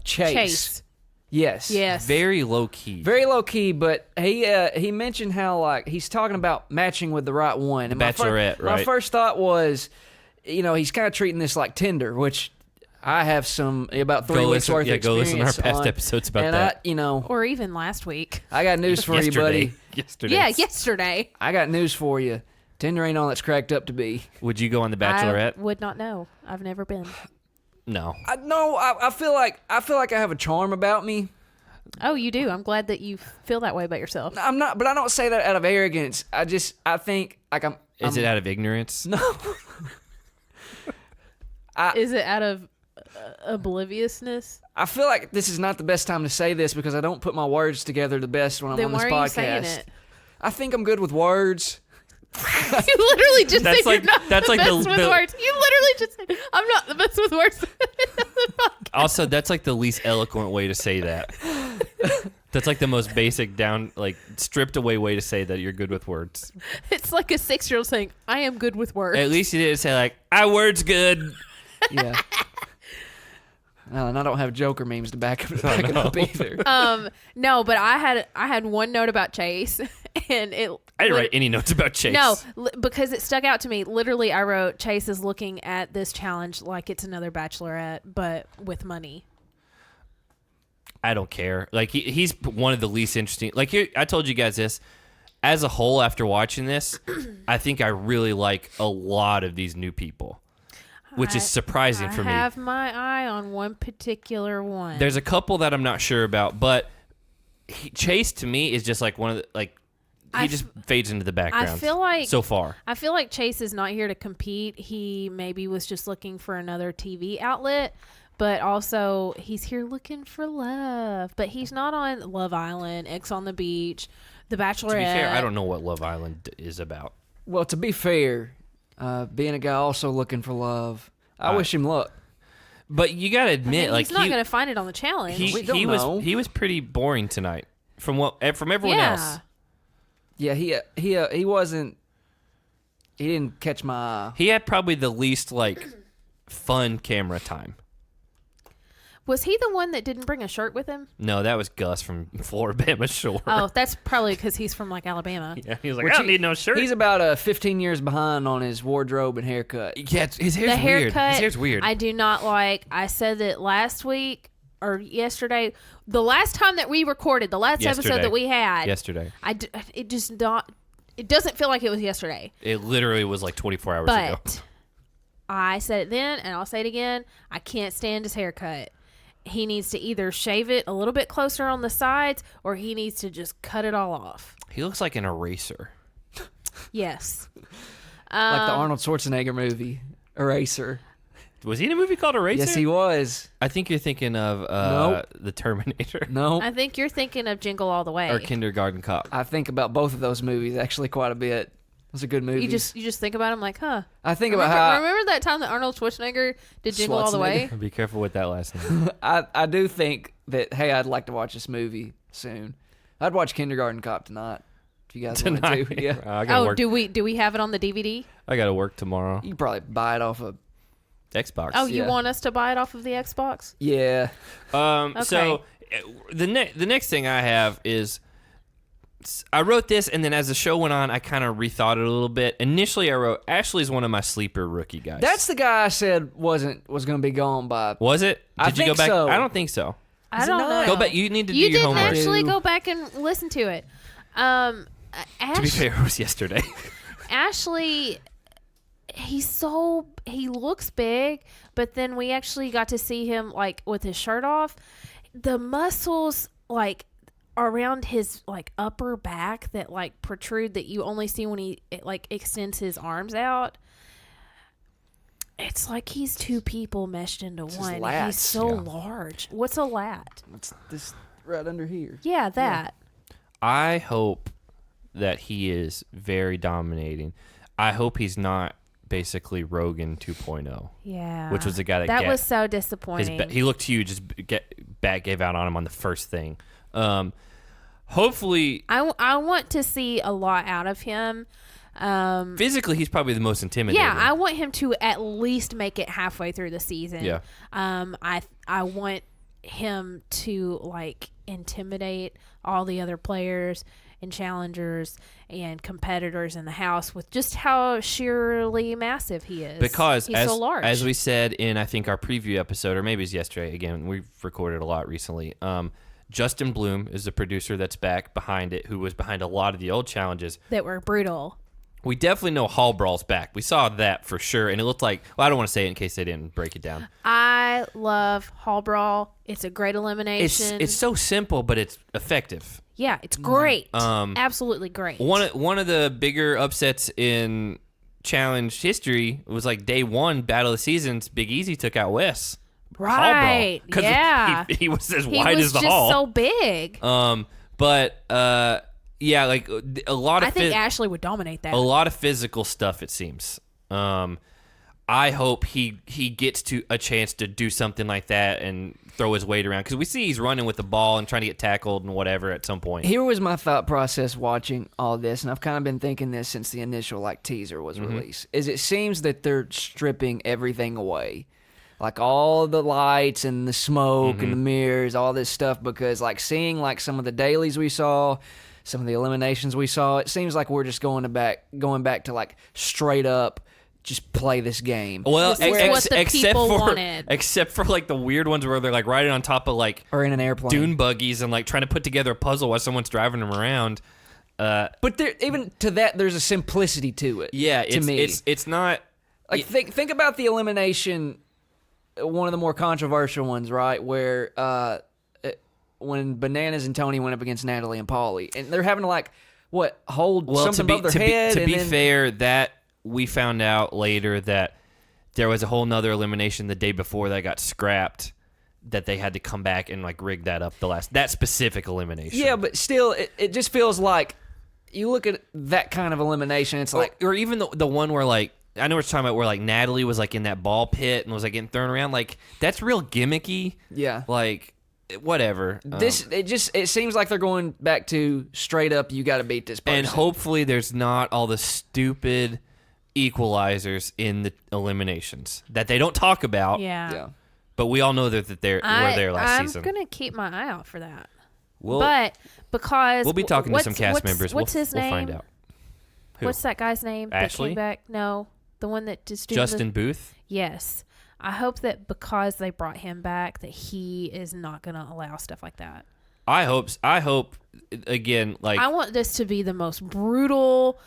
Speaker 3: Chase. Yes.
Speaker 2: Yes.
Speaker 1: Very low key.
Speaker 3: Very low key, but he mentioned how like he's talking about matching with the right one. And
Speaker 1: Bachelorette,
Speaker 3: my
Speaker 1: right?
Speaker 3: first thought was, he's kind of treating this like Tinder, which I have some about 3 weeks worth of
Speaker 1: go listen to our
Speaker 3: experience
Speaker 1: past
Speaker 3: on.
Speaker 1: episodes about
Speaker 3: and
Speaker 1: that.
Speaker 2: Or even last week.
Speaker 3: I got news for you, buddy.
Speaker 1: Yesterday.
Speaker 2: Yeah, yesterday.
Speaker 3: I got news for you. Tinder ain't all that's cracked up to be.
Speaker 1: Would you go on The Bachelorette?
Speaker 2: I would not know. I've never been.
Speaker 1: No.
Speaker 3: I feel like I have a charm about me.
Speaker 2: Oh, you do. I'm glad that you feel that way about yourself.
Speaker 3: I'm not, but I don't say that out of arrogance. I think like
Speaker 1: Is it out of ignorance?
Speaker 3: No.
Speaker 2: Is it out of obliviousness.
Speaker 3: I feel like this is not the best time to say this because I don't put my words together the best when I'm
Speaker 2: Then
Speaker 3: on this
Speaker 2: why
Speaker 3: podcast.
Speaker 2: are you saying it?
Speaker 3: I think I'm good with words.
Speaker 2: You literally just
Speaker 1: That's
Speaker 2: said
Speaker 1: like-
Speaker 2: you're not
Speaker 1: that's
Speaker 2: the
Speaker 1: like the-
Speaker 2: best with
Speaker 1: the-
Speaker 2: words. You literally just said, I'm not the best with words.
Speaker 1: Also, that's like the least eloquent way to say that. That's like the most basic down, like stripped away way to say that you're good with words.
Speaker 2: It's like a 6-year-old saying, I am good with words.
Speaker 1: At least you didn't say like, words good.
Speaker 3: Yeah. And I don't have Joker memes to back it up either.
Speaker 2: No, but I had one note about Chase, and
Speaker 1: I didn't write any notes about Chase.
Speaker 2: No, because it stuck out to me. Literally, I wrote Chase is looking at this challenge like it's another Bachelorette, but with money.
Speaker 1: I don't care. Like he's one of the least interesting. Like I told you guys this. As a whole, after watching this, I think I really like a lot of these new people, which is surprising for me.
Speaker 2: I have my eye on one particular one.
Speaker 1: There's a couple that I'm not sure about, but Chase to me is just like one of the he just fades into the background.
Speaker 2: I feel like
Speaker 1: so far.
Speaker 2: I feel like Chase is not here to compete. He maybe was just looking for another TV outlet. But also, he's here looking for love. But he's not on Love Island, X on the Beach, The Bachelorette.
Speaker 1: To be fair, I don't know what Love Island is about.
Speaker 3: Well, to be fair, being a guy also looking for love, I wish him luck.
Speaker 1: But you gotta admit,
Speaker 2: he's not going to find it on the challenge.
Speaker 1: He was pretty boring tonight from everyone else.
Speaker 3: Yeah, he wasn't. He didn't catch my eye.
Speaker 1: He had probably the least fun camera time.
Speaker 2: Was he the one that didn't bring a shirt with him?
Speaker 1: No, that was Gus from Floribama Shore.
Speaker 2: Oh, that's probably because he's from Alabama.
Speaker 1: Yeah, he was like, I don't need no shirt.
Speaker 3: He's about 15 years behind on his wardrobe and haircut.
Speaker 1: Yeah, his hair's
Speaker 2: The
Speaker 1: weird.
Speaker 2: haircut,
Speaker 1: His hair's weird.
Speaker 2: I do not like. I said that last week or yesterday, the last time that we recorded, the last episode that we had.
Speaker 1: Yesterday.
Speaker 2: It doesn't feel like it was yesterday.
Speaker 1: It literally was like 24 hours ago.
Speaker 2: But I said it then, and I'll say it again. I can't stand his haircut. He needs to either shave it a little bit closer on the sides, or he needs to just cut it all off.
Speaker 1: He looks like an eraser.
Speaker 2: Yes.
Speaker 3: Like the Arnold Schwarzenegger movie, Eraser.
Speaker 1: Was he in a movie called Eraser?
Speaker 3: Yes, he was.
Speaker 1: I think you're thinking of
Speaker 3: Nope.
Speaker 1: The Terminator.
Speaker 3: No.
Speaker 2: I think you're thinking of Jingle All the Way.
Speaker 1: Or Kindergarten Cop.
Speaker 3: I think about both of those movies actually quite a bit. Those are good movies.
Speaker 2: You just think about him like, huh?
Speaker 3: I think about how
Speaker 2: Remember that time that Arnold Schwarzenegger did Jingle All the Way?
Speaker 1: Be careful with that last name.
Speaker 3: I do think that, hey, I'd like to watch this movie soon. I'd watch Kindergarten Cop tonight if you guys want to. Yeah.
Speaker 1: I gotta work.
Speaker 2: do we have it on the DVD?
Speaker 1: I got to work tomorrow.
Speaker 3: You can probably buy it off of.
Speaker 1: Xbox.
Speaker 2: Oh, you
Speaker 3: Yeah.
Speaker 2: want us to buy it off of the Xbox?
Speaker 3: Yeah.
Speaker 1: So the next thing I have is I wrote this, and then as the show went on, I kind of rethought it a little bit. Initially, I wrote Ashley's one of my sleeper rookie guys.
Speaker 3: That's the guy I said was going to be gone by.
Speaker 1: Was it?
Speaker 3: I
Speaker 1: Did you go
Speaker 3: think
Speaker 1: back?
Speaker 3: so.
Speaker 1: I don't think so.
Speaker 2: I don't know.
Speaker 1: Go back. You need to do
Speaker 2: You
Speaker 1: your
Speaker 2: didn't
Speaker 1: homework.
Speaker 2: actually
Speaker 3: Do.
Speaker 2: go back and listen to it.
Speaker 1: To be fair, it was yesterday.
Speaker 2: Ashley, he looks big, but then we actually got to see him with his shirt off. The muscles around his upper back that protrude that you only see when he extends his arms out. It's like he's two people meshed into one. He's
Speaker 3: lats.
Speaker 2: so large. What's a lat?
Speaker 3: It's this right under here.
Speaker 2: Yeah, that.
Speaker 1: I hope that he is very dominating. I hope he's not basically Rogan 2.0.
Speaker 2: Yeah.
Speaker 1: Which was the guy
Speaker 2: that was so disappointing.
Speaker 1: he looked huge. His back gave out on him on the first thing. Hopefully,
Speaker 2: I want to see a lot out of him.
Speaker 1: physically, he's probably the most intimidating.
Speaker 2: Yeah, I want him to at least make it halfway through the season.
Speaker 1: Yeah.
Speaker 2: I want him to intimidate all the other players and challengers and competitors in the house with just how sheerly massive he is.
Speaker 1: Because
Speaker 2: he's so large.
Speaker 1: as we said in I think our preview episode, or maybe it's yesterday. Again, we've recorded a lot recently. Justin Bloom is the producer that's back behind it, who was behind a lot of the old challenges
Speaker 2: that were brutal.
Speaker 1: We definitely know Hall Brawl's back. We saw that for sure, and it looked like. Well, I don't want to say it in case they didn't break it down.
Speaker 2: I love Hall Brawl. It's a great elimination.
Speaker 1: It's so simple, but it's effective.
Speaker 2: Yeah, it's great. Absolutely great.
Speaker 1: One of the bigger upsets in challenge history was day one, Battle of the Seasons. Big Easy took out Wes.
Speaker 2: Right.
Speaker 1: Because
Speaker 2: Yeah.
Speaker 1: he was as
Speaker 2: He
Speaker 1: wide
Speaker 2: was
Speaker 1: as the
Speaker 2: just
Speaker 1: hall.
Speaker 2: so big.
Speaker 1: But yeah, like a lot of
Speaker 2: I think Ashley would dominate that.
Speaker 1: a lot of physical stuff. It seems. I hope he gets to a chance to do something like that and throw his weight around, because we see he's running with the ball and trying to get tackled and whatever at some point.
Speaker 3: Here was my thought process watching all this, and I've kind of been thinking this since the initial teaser was released. Is it seems that they're stripping everything away, like all the lights and the smoke and the mirrors, all this stuff, because seeing some of the dailies we saw, some of the eliminations we saw, it seems like we're just going back to straight up. Just play this game.
Speaker 1: Well,
Speaker 2: This is what the people wanted.
Speaker 1: Except for the weird ones where they're riding on top of
Speaker 3: or in an airplane,
Speaker 1: dune buggies and trying to put together a puzzle while someone's driving them around.
Speaker 3: But even to that, there's a simplicity to it.
Speaker 1: Yeah,
Speaker 3: to me,
Speaker 1: it's not
Speaker 3: think about the elimination. One of the more controversial ones, right? Where when Bananas and Tony went up against Natalie and Pauly, and they're having to hold something above their head.
Speaker 1: To be fair, that we found out later that there was a whole nother elimination the day before that got scrapped, that they had to come back and rig that up that specific elimination.
Speaker 3: Yeah, but still, it just feels like you look at that kind of elimination, it's
Speaker 1: or even the one where I know what you're talking about, where Natalie was in that ball pit and was getting thrown around. That's real gimmicky.
Speaker 3: Yeah.
Speaker 1: Whatever.
Speaker 3: It seems like they're going back to straight up, you got to beat this person.
Speaker 1: And hopefully there's not all the stupid equalizers in the eliminations that they don't talk about.
Speaker 2: Yeah.
Speaker 1: But we all know that were there last season.
Speaker 2: I'm gonna keep my eye out for that.
Speaker 1: But
Speaker 2: because
Speaker 1: we'll be talking to some cast members.
Speaker 2: What's his name?
Speaker 1: We'll find out. Who?
Speaker 2: What's that guy's name?
Speaker 1: Ashley?
Speaker 2: That came back? No, the one that just
Speaker 1: Justin Booth.
Speaker 2: Yes. I hope that because they brought him back, that he is not going to allow stuff like that.
Speaker 1: I hope again.
Speaker 2: I want this to be the most brutal.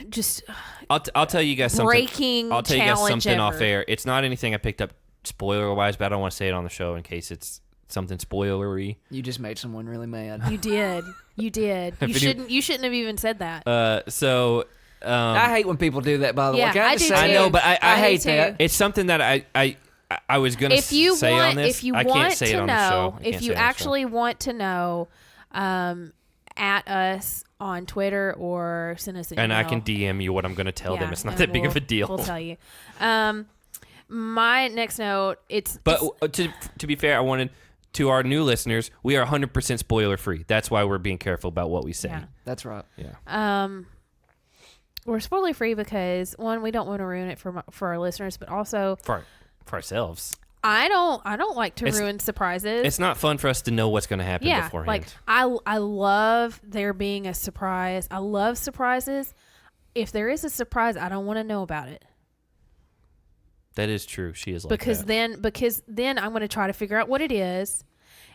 Speaker 2: Just
Speaker 1: I'll tell you guys something.
Speaker 2: Breaking.
Speaker 1: I'll tell you guys something
Speaker 2: ever.
Speaker 1: off air. It's not anything I picked up spoiler wise, but I don't want to say it on the show in case it's something spoilery.
Speaker 3: You just made someone really mad.
Speaker 2: You did. You shouldn't have even said that.
Speaker 1: I
Speaker 3: hate when people do that. By the
Speaker 2: yeah,
Speaker 3: way,
Speaker 2: I do too.
Speaker 1: I know, but I
Speaker 3: hate that.
Speaker 1: It's something that I was gonna say on this.
Speaker 2: If you
Speaker 1: I
Speaker 2: want
Speaker 1: can't say
Speaker 2: to
Speaker 1: it on
Speaker 2: know,
Speaker 1: the show.
Speaker 2: if you actually want to know, at us on Twitter or send us an
Speaker 1: and
Speaker 2: email.
Speaker 1: I can DM you what I'm going to tell them. It's not
Speaker 2: and
Speaker 1: that big of a deal.
Speaker 2: We'll tell you. My next note,
Speaker 1: But to be fair, I wanted to our new listeners, we are 100% spoiler free. That's why we're being careful about what we say.
Speaker 2: Yeah.
Speaker 3: That's right.
Speaker 1: Yeah.
Speaker 2: We're spoiler free because one, we don't want to ruin it for our listeners, but also
Speaker 1: For ourselves.
Speaker 2: I don't like to ruin surprises.
Speaker 1: It's not fun for us to know what's going to happen beforehand.
Speaker 2: I love there being a surprise. I love surprises. If there is a surprise, I don't want to know about it.
Speaker 1: That is true. She is like
Speaker 2: because
Speaker 1: that.
Speaker 2: then I'm going to try to figure out what it is.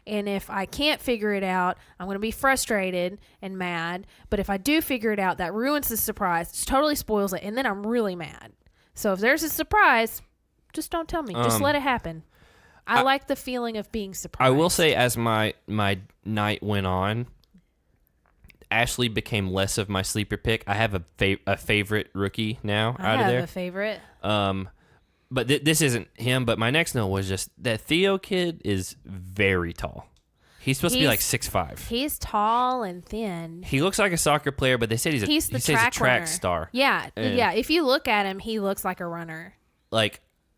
Speaker 2: And if I can't figure it out, I'm going to be frustrated and mad. But if I do figure it out, that ruins the surprise. It totally spoils it. And then I'm really mad. So if there's a surprise, just don't tell me. Just let it happen. I like the feeling of being surprised.
Speaker 1: I will say, as my night went on, Ashley became less of my sleeper pick. I have a favorite rookie now out of there.
Speaker 2: I have a favorite.
Speaker 1: But this isn't him. But my next note was just that Theo kid is very tall. He's supposed to be 6'5".
Speaker 2: He's tall and thin.
Speaker 1: He looks like a soccer player, but they said he's a track
Speaker 2: runner.
Speaker 1: star.
Speaker 2: Yeah, yeah. If you look at him, he looks like a runner.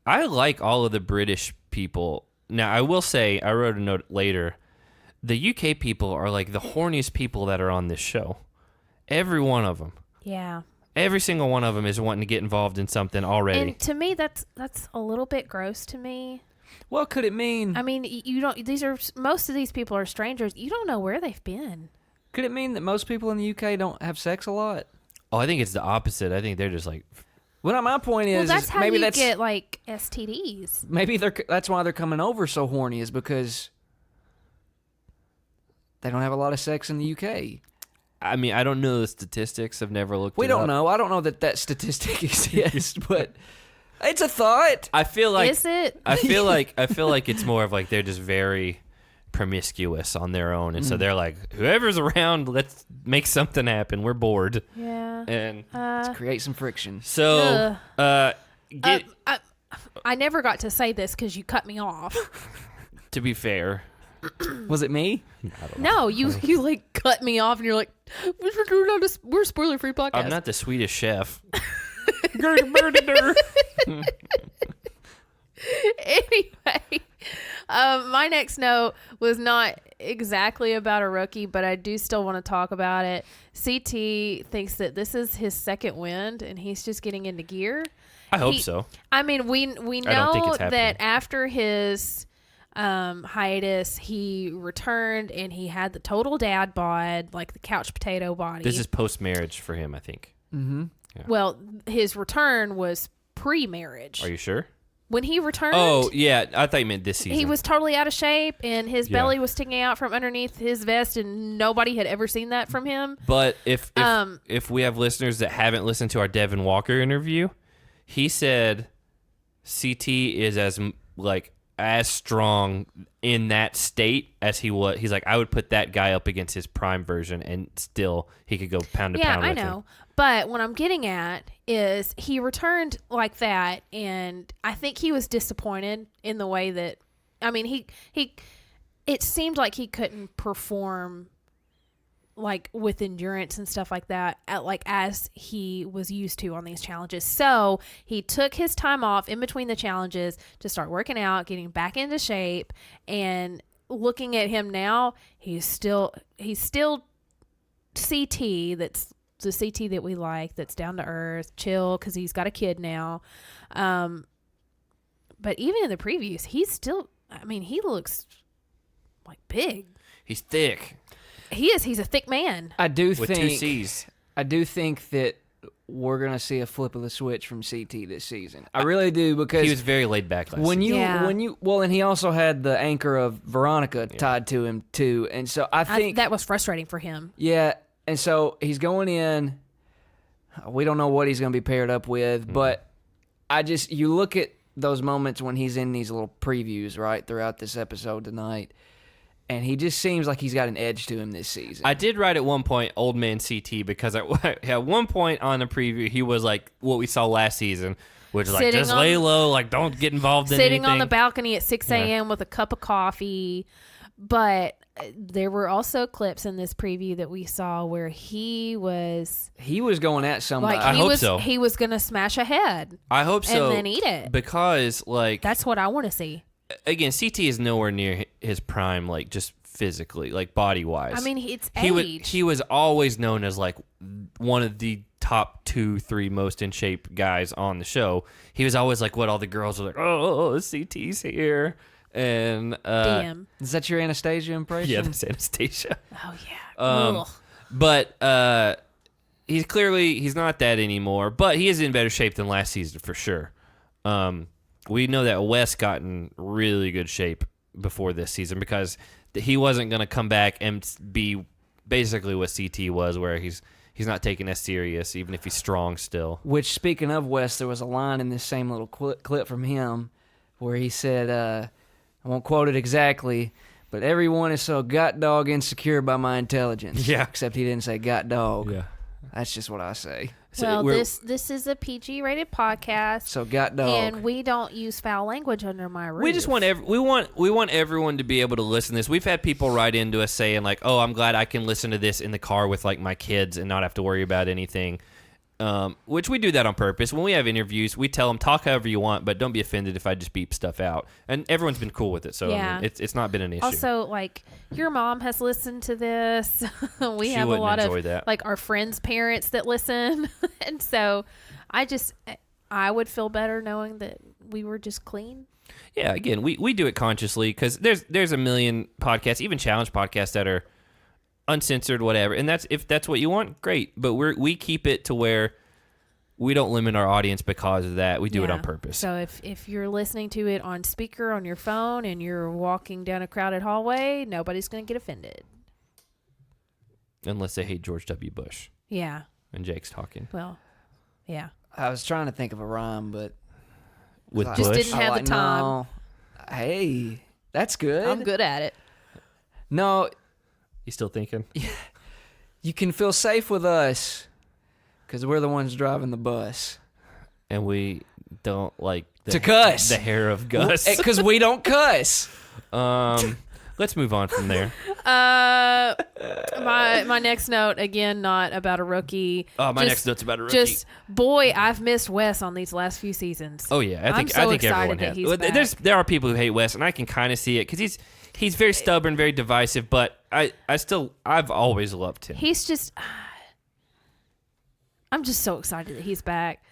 Speaker 1: I like all of the British people. Now, I will say, I wrote a note later, the UK people are the horniest people that are on this show. Every one of them.
Speaker 2: Yeah. Every
Speaker 1: single one of them is wanting to get involved in something already.
Speaker 2: And to me, that's a little bit gross to me.
Speaker 3: What could it mean?
Speaker 2: I mean, you don't. Most of these people are strangers. You don't know where they've been.
Speaker 3: Could it mean that most people in the UK don't have sex a lot?
Speaker 1: Oh, I think it's the opposite. I think they're just
Speaker 3: Well, my point is,
Speaker 2: that's how
Speaker 3: maybe
Speaker 2: you
Speaker 3: that's
Speaker 2: get STDs.
Speaker 3: Maybe that's why they're coming over so horny, is because they don't have a lot of sex in the UK.
Speaker 1: I mean, I don't know the statistics. I've never looked.
Speaker 3: We don't know. I don't know that statistic exists, but it's a thought.
Speaker 1: I feel like
Speaker 2: is it?
Speaker 1: I feel like it's more of they're just very promiscuous on their own, and so they're whoever's around, let's make something happen. We're bored.
Speaker 2: Yeah.
Speaker 1: And
Speaker 3: let's create some friction.
Speaker 1: So,
Speaker 2: I I never got to say this because you cut me off.
Speaker 1: To be fair.
Speaker 3: Was it me?
Speaker 2: No, you like cut me off and you're like, we're a spoiler-free podcast.
Speaker 1: I'm not the Swedish chef.
Speaker 2: Anyway, my next note was not exactly about a rookie, but I do still want to talk about it. CT thinks that this is his second wind, and he's just getting into gear.
Speaker 1: I hope so.
Speaker 2: I mean, we
Speaker 1: I don't think
Speaker 2: know
Speaker 1: it's happening.
Speaker 2: that after his hiatus, he returned and he had the total dad bod, like the couch potato body.
Speaker 1: This is post-marriage for him, I think.
Speaker 3: Mm-hmm.
Speaker 1: Yeah.
Speaker 2: Well, his return was pre-marriage.
Speaker 1: Are you sure?
Speaker 2: When he returned,
Speaker 1: Oh, yeah. I thought you meant this season.
Speaker 2: he was totally out of shape and his belly was sticking out from underneath his vest, and nobody had ever seen that from him.
Speaker 1: But if we have listeners that haven't listened to our Devin Walker interview, he said CT is as strong in that state as he was. He's like, I would put that guy up against his prime version, and still he could go pound to pound with him.
Speaker 2: Yeah, I know. But what I'm getting at is he returned like that, and I think he was disappointed in the way that, I mean, he it seemed like he couldn't perform like with endurance and stuff like that as he was used to on these challenges. So he took his time off in between the challenges to start working out, getting back into shape, and looking at him now, he's still CT that's the CT that we like, that's down to earth, chill, because he's got a kid now. But even in the previews, he's still, I mean, he looks like big.
Speaker 1: He's thick.
Speaker 2: He is. He's a thick man.
Speaker 3: I do
Speaker 1: With
Speaker 3: think
Speaker 1: 2 C's.
Speaker 3: I do think that we're gonna see a flip of the switch from CT this season. I really do, because
Speaker 1: He was very laid back last season.
Speaker 3: and he also had the anchor of Veronica tied to him too, and so I think
Speaker 2: that was frustrating for him.
Speaker 3: yeah, and so he's going in. We don't know what he's gonna be paired up with, but you look at those moments when he's in these little previews right throughout this episode tonight, and he just seems like he's got an edge to him this season.
Speaker 1: I did write at one point Old Man CT because at one point on the preview he was like what we saw last season, which is like just lay low, like don't get involved in anything.
Speaker 2: Sitting on the balcony at 6 a.m. with a cup of coffee. But there were also clips in this preview that we saw where he was
Speaker 3: going at somebody.
Speaker 1: I hope so.
Speaker 2: He was going to smash a head.
Speaker 1: I hope so.
Speaker 2: And then eat it.
Speaker 1: Because
Speaker 2: that's what I want to see.
Speaker 1: Again, CT is nowhere near his prime, like just physically, like body wise.
Speaker 2: I mean, it's age.
Speaker 1: He was always known as like one of the top 2-3 most in shape guys on the show. He was always like what all the girls were like, oh, CT's here. And
Speaker 2: Damn.
Speaker 3: Is that your Anastasia impression?
Speaker 1: Yeah, that's Anastasia.
Speaker 2: Oh yeah.
Speaker 1: But he's not that anymore. But he is in better shape than last season for sure. We know that Wes got in really good shape before this season because he wasn't going to come back and be basically what CT was, where he's not taken as serious, even if he's strong still.
Speaker 3: Which, speaking of Wes, there was a line in this same little clip from him where he said, I won't quote it exactly, but everyone is so god dog insecure by my intelligence.
Speaker 1: Yeah.
Speaker 3: Except he didn't say god dog.
Speaker 1: Yeah.
Speaker 3: That's just what I say.
Speaker 2: Well, this is a PG-rated podcast,
Speaker 3: So god dog.
Speaker 2: and we don't use foul language under my roof.
Speaker 1: We just want we want everyone to be able to listen to this. We've had people write into us saying like, "Oh, I'm glad I can listen to this in the car with like my kids and not have to worry about anything." Which we do that on purpose. When we have interviews, we tell them talk however you want, but don't be offended if I just beep stuff out. And everyone's been cool with it, so
Speaker 2: Yeah.
Speaker 1: I mean, it's not been an issue.
Speaker 2: Also, like, your mom has listened to this. We
Speaker 1: She
Speaker 2: have a
Speaker 1: wouldn't
Speaker 2: lot
Speaker 1: enjoy
Speaker 2: of
Speaker 1: that.
Speaker 2: like our friends' parents that listen, and so I would feel better knowing that we were just clean.
Speaker 1: Yeah, again, we do it consciously because there's a million podcasts, even challenge podcasts that are uncensored, whatever, and if that's what you want, great. But we keep it to where we don't limit our audience because of that. We do it on purpose.
Speaker 2: So if you're listening to it on speaker on your phone and you're walking down a crowded hallway, nobody's going to get offended.
Speaker 1: Unless they hate George W. Bush.
Speaker 2: Yeah.
Speaker 1: And Jake's talking.
Speaker 2: Well, yeah.
Speaker 3: I was trying to think of a rhyme, but
Speaker 1: With
Speaker 2: Just
Speaker 1: Bush?
Speaker 2: didn't have the time.
Speaker 3: No. Hey, that's good.
Speaker 2: I'm good at it.
Speaker 3: No,
Speaker 1: You still thinking?
Speaker 3: you can feel safe with us because we're the ones driving the bus.
Speaker 1: And we don't like
Speaker 3: to cuss.
Speaker 1: The hair of Gus.
Speaker 3: Because we don't cuss.
Speaker 1: Let's move on from there.
Speaker 2: My next note, again, not about a rookie.
Speaker 1: Oh, my next note's about a rookie.
Speaker 2: Just, boy, I've missed Wes on these last few seasons.
Speaker 1: Oh yeah,
Speaker 2: I'm so
Speaker 1: I think everyone
Speaker 2: excited that
Speaker 1: has.
Speaker 2: he's back.
Speaker 1: There are people who hate Wes, and I can kind of see it because he's very stubborn, very divisive. But I've always loved him.
Speaker 2: He's just, I'm just so excited that he's back.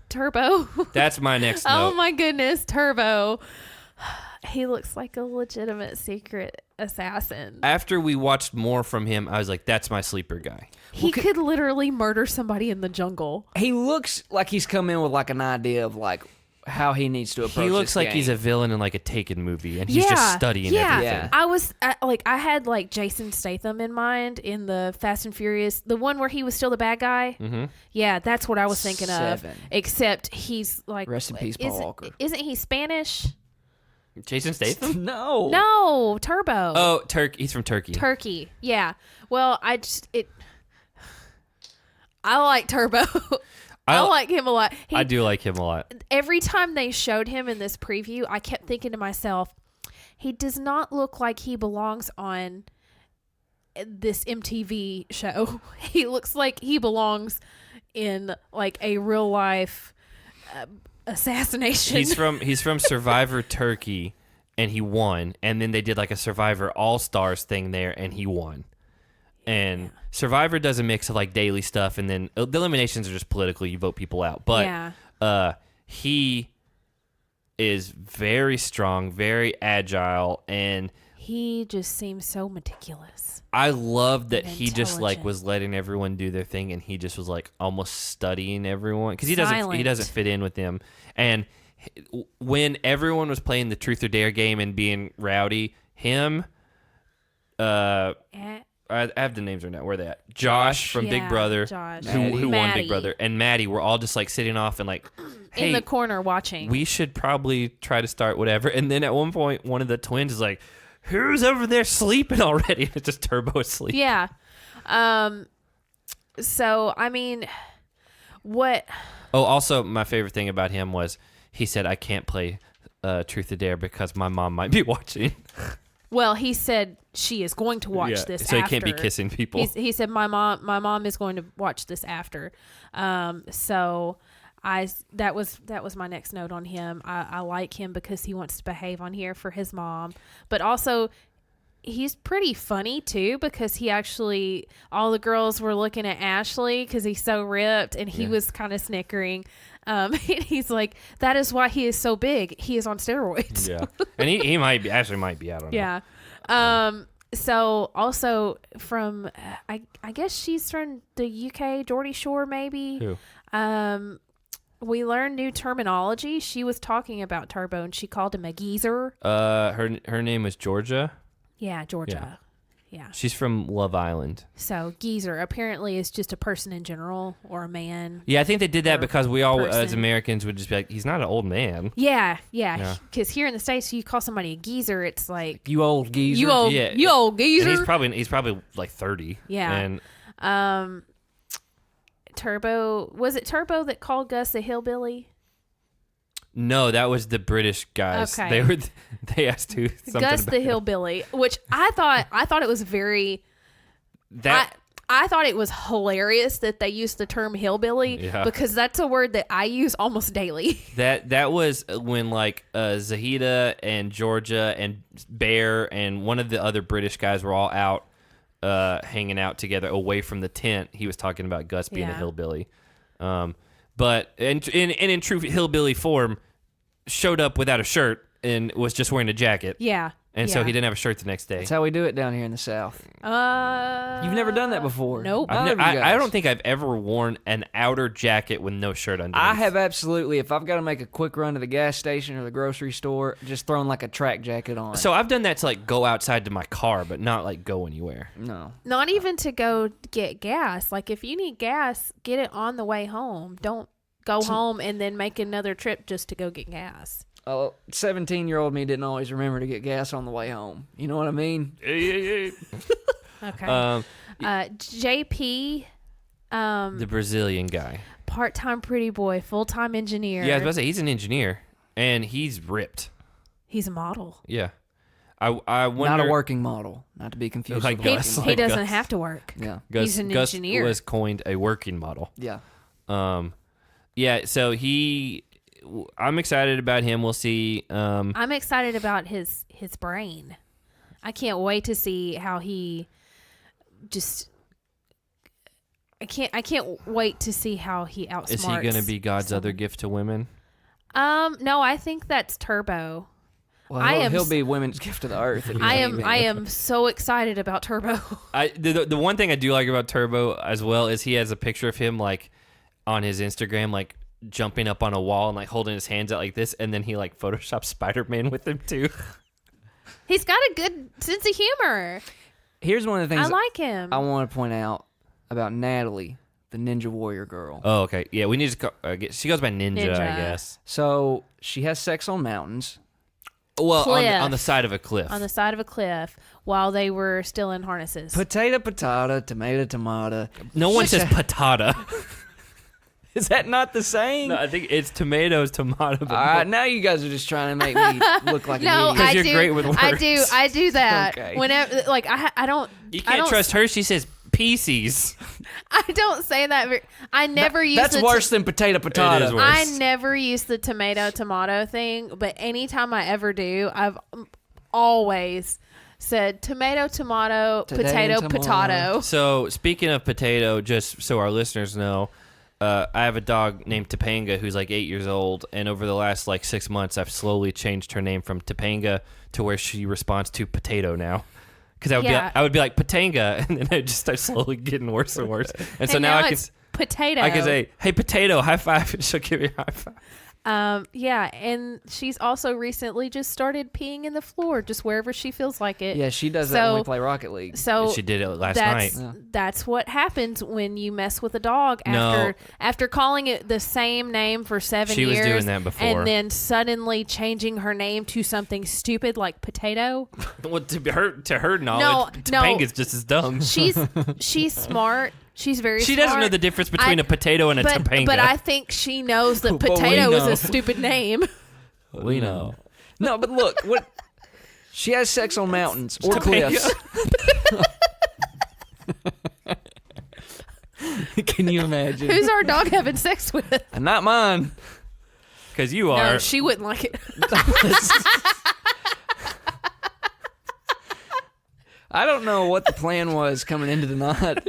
Speaker 2: Turbo.
Speaker 1: That's my next note.
Speaker 2: Oh my goodness, Turbo. He looks like a legitimate secret assassin.
Speaker 1: After we watched more from him, I was like, that's my sleeper guy.
Speaker 2: He could literally murder somebody in the jungle.
Speaker 3: He looks like he's come in with like an idea of like how he needs to approach.
Speaker 1: He looks
Speaker 3: this
Speaker 1: like
Speaker 3: game.
Speaker 1: he's a villain in like a Taken movie, and he's just studying everything.
Speaker 3: Yeah.
Speaker 2: I had like Jason Statham in mind in the Fast and Furious, the one where he was still the bad guy.
Speaker 1: Mm-hmm.
Speaker 2: Yeah, that's what I was thinking
Speaker 3: 7.
Speaker 2: of. Except he's like,
Speaker 3: Rest in peace, Paul Walker.
Speaker 2: Isn't he Spanish?
Speaker 1: Jason Statham?
Speaker 3: No.
Speaker 2: No, Turbo.
Speaker 1: Oh, He's from Turkey.
Speaker 2: Turkey. Yeah. Well, I like Turbo. I like him a lot.
Speaker 1: I do like him a lot.
Speaker 2: Every time they showed him in this preview, I kept thinking to myself, he does not look like he belongs on this MTV show. He looks like he belongs in like a real life assassination.
Speaker 1: He's from Survivor Turkey, and he won. And then they did like a Survivor All Stars thing there, and he won. And Survivor does a mix of like daily stuff, and then the eliminations are just political. You vote people out. But he is very strong, very agile, and
Speaker 2: he just seems so meticulous.
Speaker 1: I love that he just like
Speaker 2: intelligent.
Speaker 1: was letting everyone do their thing, and he just was like almost studying everyone because he
Speaker 2: Silent.
Speaker 1: doesn't fit in with them. And when everyone was playing the Truth or Dare game and being rowdy, him, I have the names right now. Where are they at? Josh from Big Brother,
Speaker 2: Josh.
Speaker 1: who won
Speaker 2: Maddie.
Speaker 1: Big Brother, and Maddie were all just like sitting off and like, hey,
Speaker 2: in the corner watching.
Speaker 1: we should probably try to start whatever. And then at one point, one of the twins is like, who's over there sleeping already? And it's just Turbo asleep.
Speaker 2: Yeah. So, I mean, what...
Speaker 1: Oh, also, my favorite thing about him was he said, I can't play Truth or Dare because my mom might be watching.
Speaker 2: Well, he said she is going to watch this
Speaker 1: so
Speaker 2: after.
Speaker 1: he can't be kissing people.
Speaker 2: He said, my mom is going to watch this after. So... that was my next note on him. I like him because he wants to behave on here for his mom, but also he's pretty funny too because he actually, all the girls were looking at Ashley because he's so ripped, and he was kind of snickering. He's like, that is why he is so big. He is on steroids.
Speaker 1: Yeah, and he might be out on.
Speaker 2: Yeah. So also from I guess she's from the UK, Geordie Shore maybe.
Speaker 1: Who?
Speaker 2: We learned new terminology. She was talking about Turbo, and she called him a geezer.
Speaker 1: Her name was Georgia.
Speaker 2: Yeah, Georgia. Yeah.
Speaker 1: She's from Love Island.
Speaker 2: So geezer apparently is just a person in general or a man.
Speaker 1: Yeah, I think they did that
Speaker 2: Or
Speaker 1: because we all, as
Speaker 2: person.
Speaker 1: Americans, would just be like, he's not an old man.
Speaker 2: Yeah.
Speaker 1: Yeah.
Speaker 2: Because here in the States, you call somebody a geezer, it's like
Speaker 3: You old geezer.
Speaker 2: you old geezer.
Speaker 1: And he's probably like 30.
Speaker 2: Yeah.
Speaker 1: And
Speaker 2: Turbo, was it Turbo that called Gus a hillbilly?
Speaker 1: no, that was the British guys.
Speaker 2: Okay.
Speaker 1: They asked who something
Speaker 2: Gus
Speaker 1: about
Speaker 2: the hillbilly, which I thought it was very.
Speaker 1: that.
Speaker 2: I thought it was hilarious that they used the term hillbilly because that's a word that I use almost daily.
Speaker 1: That was when like Zahida and Georgia and Bear and one of the other British guys were all out hanging out together away from the tent. He was talking about Gus being a hillbilly, but in true hillbilly form, showed up without a shirt and was just wearing a jacket.
Speaker 2: Yeah.
Speaker 1: And so he didn't have a shirt the next day.
Speaker 3: That's how we do it down here in the South. You've never done that before.
Speaker 2: Nope.
Speaker 1: I don't think I've ever worn an outer jacket with no shirt underneath.
Speaker 3: I have absolutely. If I've got to make a quick run to the gas station or the grocery store, just throwing like a track jacket on.
Speaker 1: So I've done that to like go outside to my car, but not like go anywhere.
Speaker 3: No.
Speaker 2: Not even to go get gas. Like if you need gas, get it on the way home. Don't go home and then make another trip just to go get gas.
Speaker 3: 17-year-old me didn't always remember to get gas on the way home. You know what I mean?
Speaker 2: Okay. JP,
Speaker 1: the Brazilian guy.
Speaker 2: part-time pretty boy, full-time engineer.
Speaker 1: Yeah, I was about to say, he's an engineer, and he's ripped.
Speaker 2: He's a model.
Speaker 1: Yeah. I wonder...
Speaker 3: Not a working model, not to be confused
Speaker 1: Like
Speaker 3: with a
Speaker 1: Gus.
Speaker 3: working
Speaker 2: He
Speaker 3: model.
Speaker 2: doesn't
Speaker 1: Gus.
Speaker 2: have to work.
Speaker 3: Yeah.
Speaker 2: He's an
Speaker 1: Gus
Speaker 2: engineer.
Speaker 1: was coined a working model.
Speaker 3: Yeah.
Speaker 1: Yeah, so I'm excited about him. We'll see.
Speaker 2: I'm excited about his brain. I can't wait to see how he just... I can't wait to see how he outsmarts.
Speaker 1: Is he going to be God's other gift to women?
Speaker 2: No, I think that's Turbo.
Speaker 3: Well, he'll be women's gift to the earth. if he's
Speaker 2: I
Speaker 3: anything.
Speaker 2: am so excited about Turbo.
Speaker 1: The one thing I do like about Turbo as well is he has a picture of him like on his Instagram like jumping up on a wall and like holding his hands out like this, and then he like photoshops Spider-Man with him too.
Speaker 2: He's got a good sense of humor.
Speaker 3: Here's one of the
Speaker 2: I
Speaker 3: things
Speaker 2: like him.
Speaker 3: I want to point out about Natalie, the Ninja Warrior girl.
Speaker 1: Oh, okay. Yeah, we need to she goes by Ninja, I
Speaker 2: Ninja.
Speaker 1: guess.
Speaker 3: So she has sex on mountains.
Speaker 1: Well,
Speaker 2: Cliff.
Speaker 1: on the side of a cliff.
Speaker 2: On the side of a cliff while they were still in harnesses.
Speaker 3: Potato, tomato, tomato.
Speaker 1: No one says patata.
Speaker 3: Is that not the same?
Speaker 1: No, I think it's tomatoes, tomato. But
Speaker 3: All right, now you guys are just trying to make me look like
Speaker 2: No,
Speaker 3: an idiot.
Speaker 2: I
Speaker 1: you're
Speaker 2: do.
Speaker 1: great with
Speaker 2: I do that.
Speaker 3: Okay.
Speaker 2: Whenever, like, I don't.
Speaker 1: You
Speaker 2: I
Speaker 1: can't
Speaker 2: don't,
Speaker 1: trust her. She says PCs.
Speaker 2: I don't say that. I never use.
Speaker 3: That's
Speaker 2: the
Speaker 3: worse than potato,
Speaker 1: It is
Speaker 3: potato.
Speaker 1: worse.
Speaker 2: I never use the tomato thing, but anytime I ever do, I've always said tomato,
Speaker 3: Today
Speaker 2: potato,
Speaker 3: and
Speaker 2: potato.
Speaker 1: So speaking of potato, just so our listeners know, I have a dog named Topanga who's like 8 years old, and over the last like 6 months, I've slowly changed her name from Topanga to where she responds to potato now. Because I would be like Potanga, and then it just starts slowly getting worse and worse. And so
Speaker 2: And
Speaker 1: now
Speaker 2: it's potato.
Speaker 1: I can say, "Hey, potato, high five," and she'll give me a high five.
Speaker 2: Yeah, and she's also recently just started peeing in the floor, just wherever she feels like it.
Speaker 3: Yeah, she does that when we play Rocket League.
Speaker 2: So
Speaker 1: She did it last night.
Speaker 2: That's what happens when you mess with a dog
Speaker 1: No.
Speaker 2: after calling it the same name for 7
Speaker 1: She
Speaker 2: years.
Speaker 1: was doing that before.
Speaker 2: And then suddenly changing her name to something stupid like potato.
Speaker 1: Well, to her knowledge,
Speaker 2: No.
Speaker 1: Topanga's just as dumb.
Speaker 2: She's smart. She's very
Speaker 1: She
Speaker 2: smart.
Speaker 1: doesn't know the difference between a potato and a Topanga.
Speaker 2: But I think she knows that
Speaker 1: But we
Speaker 2: potato is
Speaker 1: know.
Speaker 2: a stupid name.
Speaker 1: we know.
Speaker 3: No, but look, what she has sex on mountains or
Speaker 1: Topanga.
Speaker 3: cliffs. Can you imagine?
Speaker 2: Who's our dog having sex with?
Speaker 3: And not mine.
Speaker 1: Because you are.
Speaker 2: No, she wouldn't like it.
Speaker 3: I don't know what the plan was coming into the night.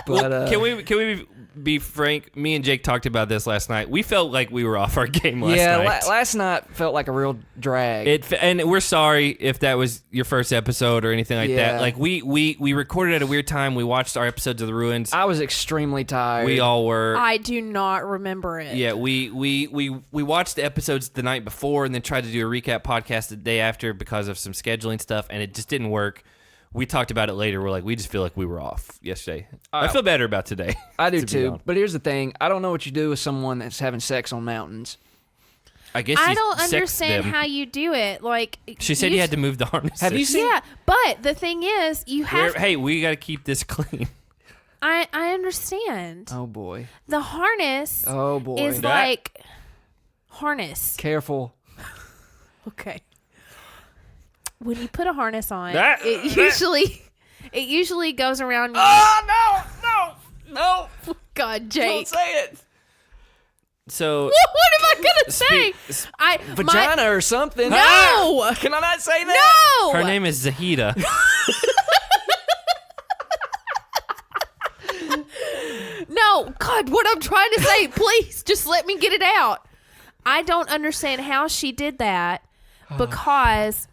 Speaker 3: But
Speaker 1: Well, can we be frank? Me and Jake talked about this last night. We felt like we were off our game last night.
Speaker 3: last night felt like a real drag.
Speaker 1: And we're sorry if that was your first episode or anything like
Speaker 3: Yeah.
Speaker 1: that. Like we recorded at a weird time. We watched our episodes of The Ruins.
Speaker 3: I was extremely tired.
Speaker 1: We all were.
Speaker 2: I do not remember it.
Speaker 1: Yeah, we watched the episodes the night before and then tried to do a recap podcast the day after because of some scheduling stuff, and it just didn't work. We talked about it later. We're like, we just feel like we were off yesterday. I feel better about today.
Speaker 3: I do
Speaker 1: to be
Speaker 3: too.
Speaker 1: honest.
Speaker 3: But here's the thing: I don't know what you do with someone that's having sex on mountains.
Speaker 1: I guess
Speaker 2: I
Speaker 1: you
Speaker 2: don't
Speaker 1: sexed
Speaker 2: understand
Speaker 1: them.
Speaker 2: how you do it. Like
Speaker 1: She said you had to move the harnesses.
Speaker 3: Have you seen?
Speaker 2: Yeah, but the thing is, you have.
Speaker 1: Hey, we got to keep this clean.
Speaker 2: I understand.
Speaker 3: Oh boy.
Speaker 2: The harness
Speaker 3: Oh boy.
Speaker 2: is
Speaker 1: That-
Speaker 2: like harness.
Speaker 3: Careful.
Speaker 2: Okay. When you put a harness on,
Speaker 1: That-
Speaker 2: it usually goes around.
Speaker 3: Oh no!
Speaker 2: God,
Speaker 3: Don't
Speaker 2: Jake.
Speaker 3: say it.
Speaker 1: So
Speaker 2: What am I gonna say?
Speaker 3: Vagina or something.
Speaker 2: No.
Speaker 3: Can I not say that?
Speaker 2: No.
Speaker 1: her name is Zahida.
Speaker 2: No, God, what I'm trying to say, please, just let me get it out. I don't understand how she did that because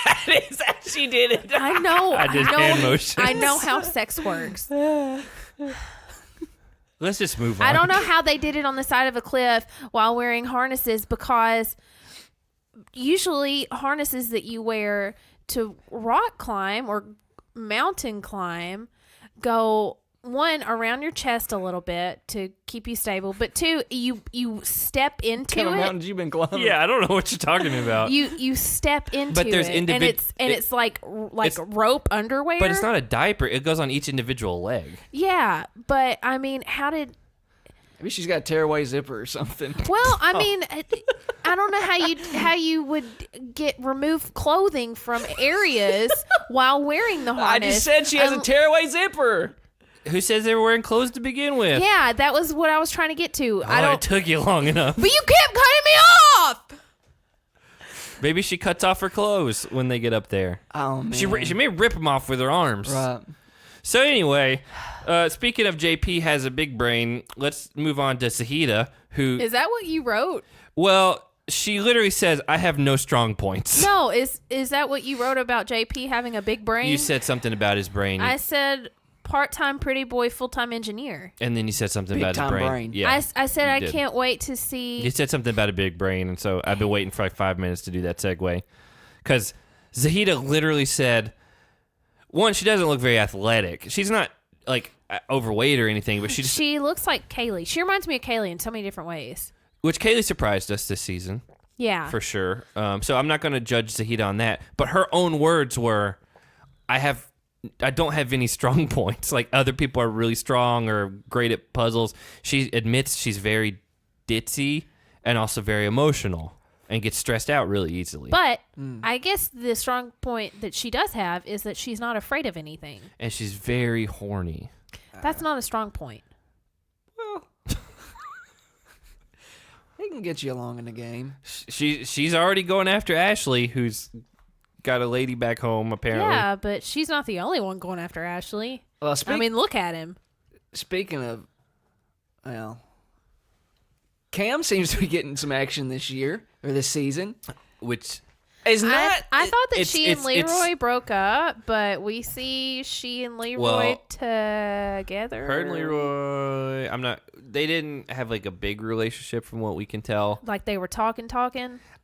Speaker 3: That is how she did it.
Speaker 2: I know,
Speaker 1: I did
Speaker 2: know,
Speaker 1: hand motions.
Speaker 2: I know how sex works.
Speaker 1: Let's just move on.
Speaker 2: I don't know how they did it on the side of a cliff while wearing harnesses because usually harnesses that you wear to rock climb or mountain climb go one around your chest a little bit to keep you stable, but two, you step into
Speaker 3: What kind of
Speaker 2: it.
Speaker 3: mountains you been climbing?
Speaker 1: Yeah, I don't know what you're talking about.
Speaker 2: You step into
Speaker 1: But there's
Speaker 2: it, and it's like
Speaker 1: it's-
Speaker 2: rope underwear.
Speaker 1: But it's not a diaper. It goes on each individual leg.
Speaker 2: Yeah, but I mean,
Speaker 3: Maybe she's got a tearaway zipper or something.
Speaker 2: Well, I mean, I don't know how you would remove clothing from areas while wearing the harness.
Speaker 3: I just said she has a tearaway zipper.
Speaker 1: Who says they were wearing clothes to begin with?
Speaker 2: Yeah, that was what I was trying to get to.
Speaker 1: It took you long enough.
Speaker 2: But you kept cutting me off.
Speaker 1: Maybe she cuts off her clothes when they get up there.
Speaker 3: Oh, man.
Speaker 1: She may rip them off with her arms.
Speaker 3: Right.
Speaker 1: So anyway, speaking of JP has a big brain, let's move on to Zahida, who...
Speaker 2: Is that what you wrote?
Speaker 1: Well, she literally says, I have no strong points.
Speaker 2: No, is that what you wrote about JP having a big brain?
Speaker 1: You said something about his brain.
Speaker 2: I said part-time pretty boy, full-time engineer.
Speaker 1: And then you said something about his
Speaker 3: Big-time
Speaker 1: brain.
Speaker 3: brain.
Speaker 1: Yeah,
Speaker 2: I said I
Speaker 1: did.
Speaker 2: can't wait to see...
Speaker 1: You said something about a big brain, and so I've been waiting for like 5 minutes to do that segue. Because Zahida literally said, one, she doesn't look very athletic. She's not like overweight or anything, but
Speaker 2: she looks like Kaylee. She reminds me of Kaylee in so many different ways.
Speaker 1: Which Kaylee surprised us this season.
Speaker 2: Yeah.
Speaker 1: For sure. So I'm not going to judge Zahida on that. But her own words were, I don't have any strong points. Like other people are really strong or great at puzzles. She admits she's very ditzy and also very emotional and gets stressed out really easily.
Speaker 2: But I guess the strong point that she does have is that she's not afraid of anything.
Speaker 1: And she's very horny.
Speaker 2: That's not a strong point.
Speaker 3: Well, he can get you along in the game.
Speaker 1: She's already going after Ashley, who's got a lady back home, apparently.
Speaker 2: Yeah, but she's not the only one going after Ashley.
Speaker 3: Well,
Speaker 2: I mean, look at him.
Speaker 3: Speaking of, well, Cam seems to be getting some action this year or this season,
Speaker 1: Which
Speaker 3: is not.
Speaker 2: I thought that she and
Speaker 1: it's-
Speaker 2: Leroy broke up, but we see she and Leroy together.
Speaker 1: her and Leroy, they didn't have like a big relationship from what we can tell.
Speaker 2: Like they were talking.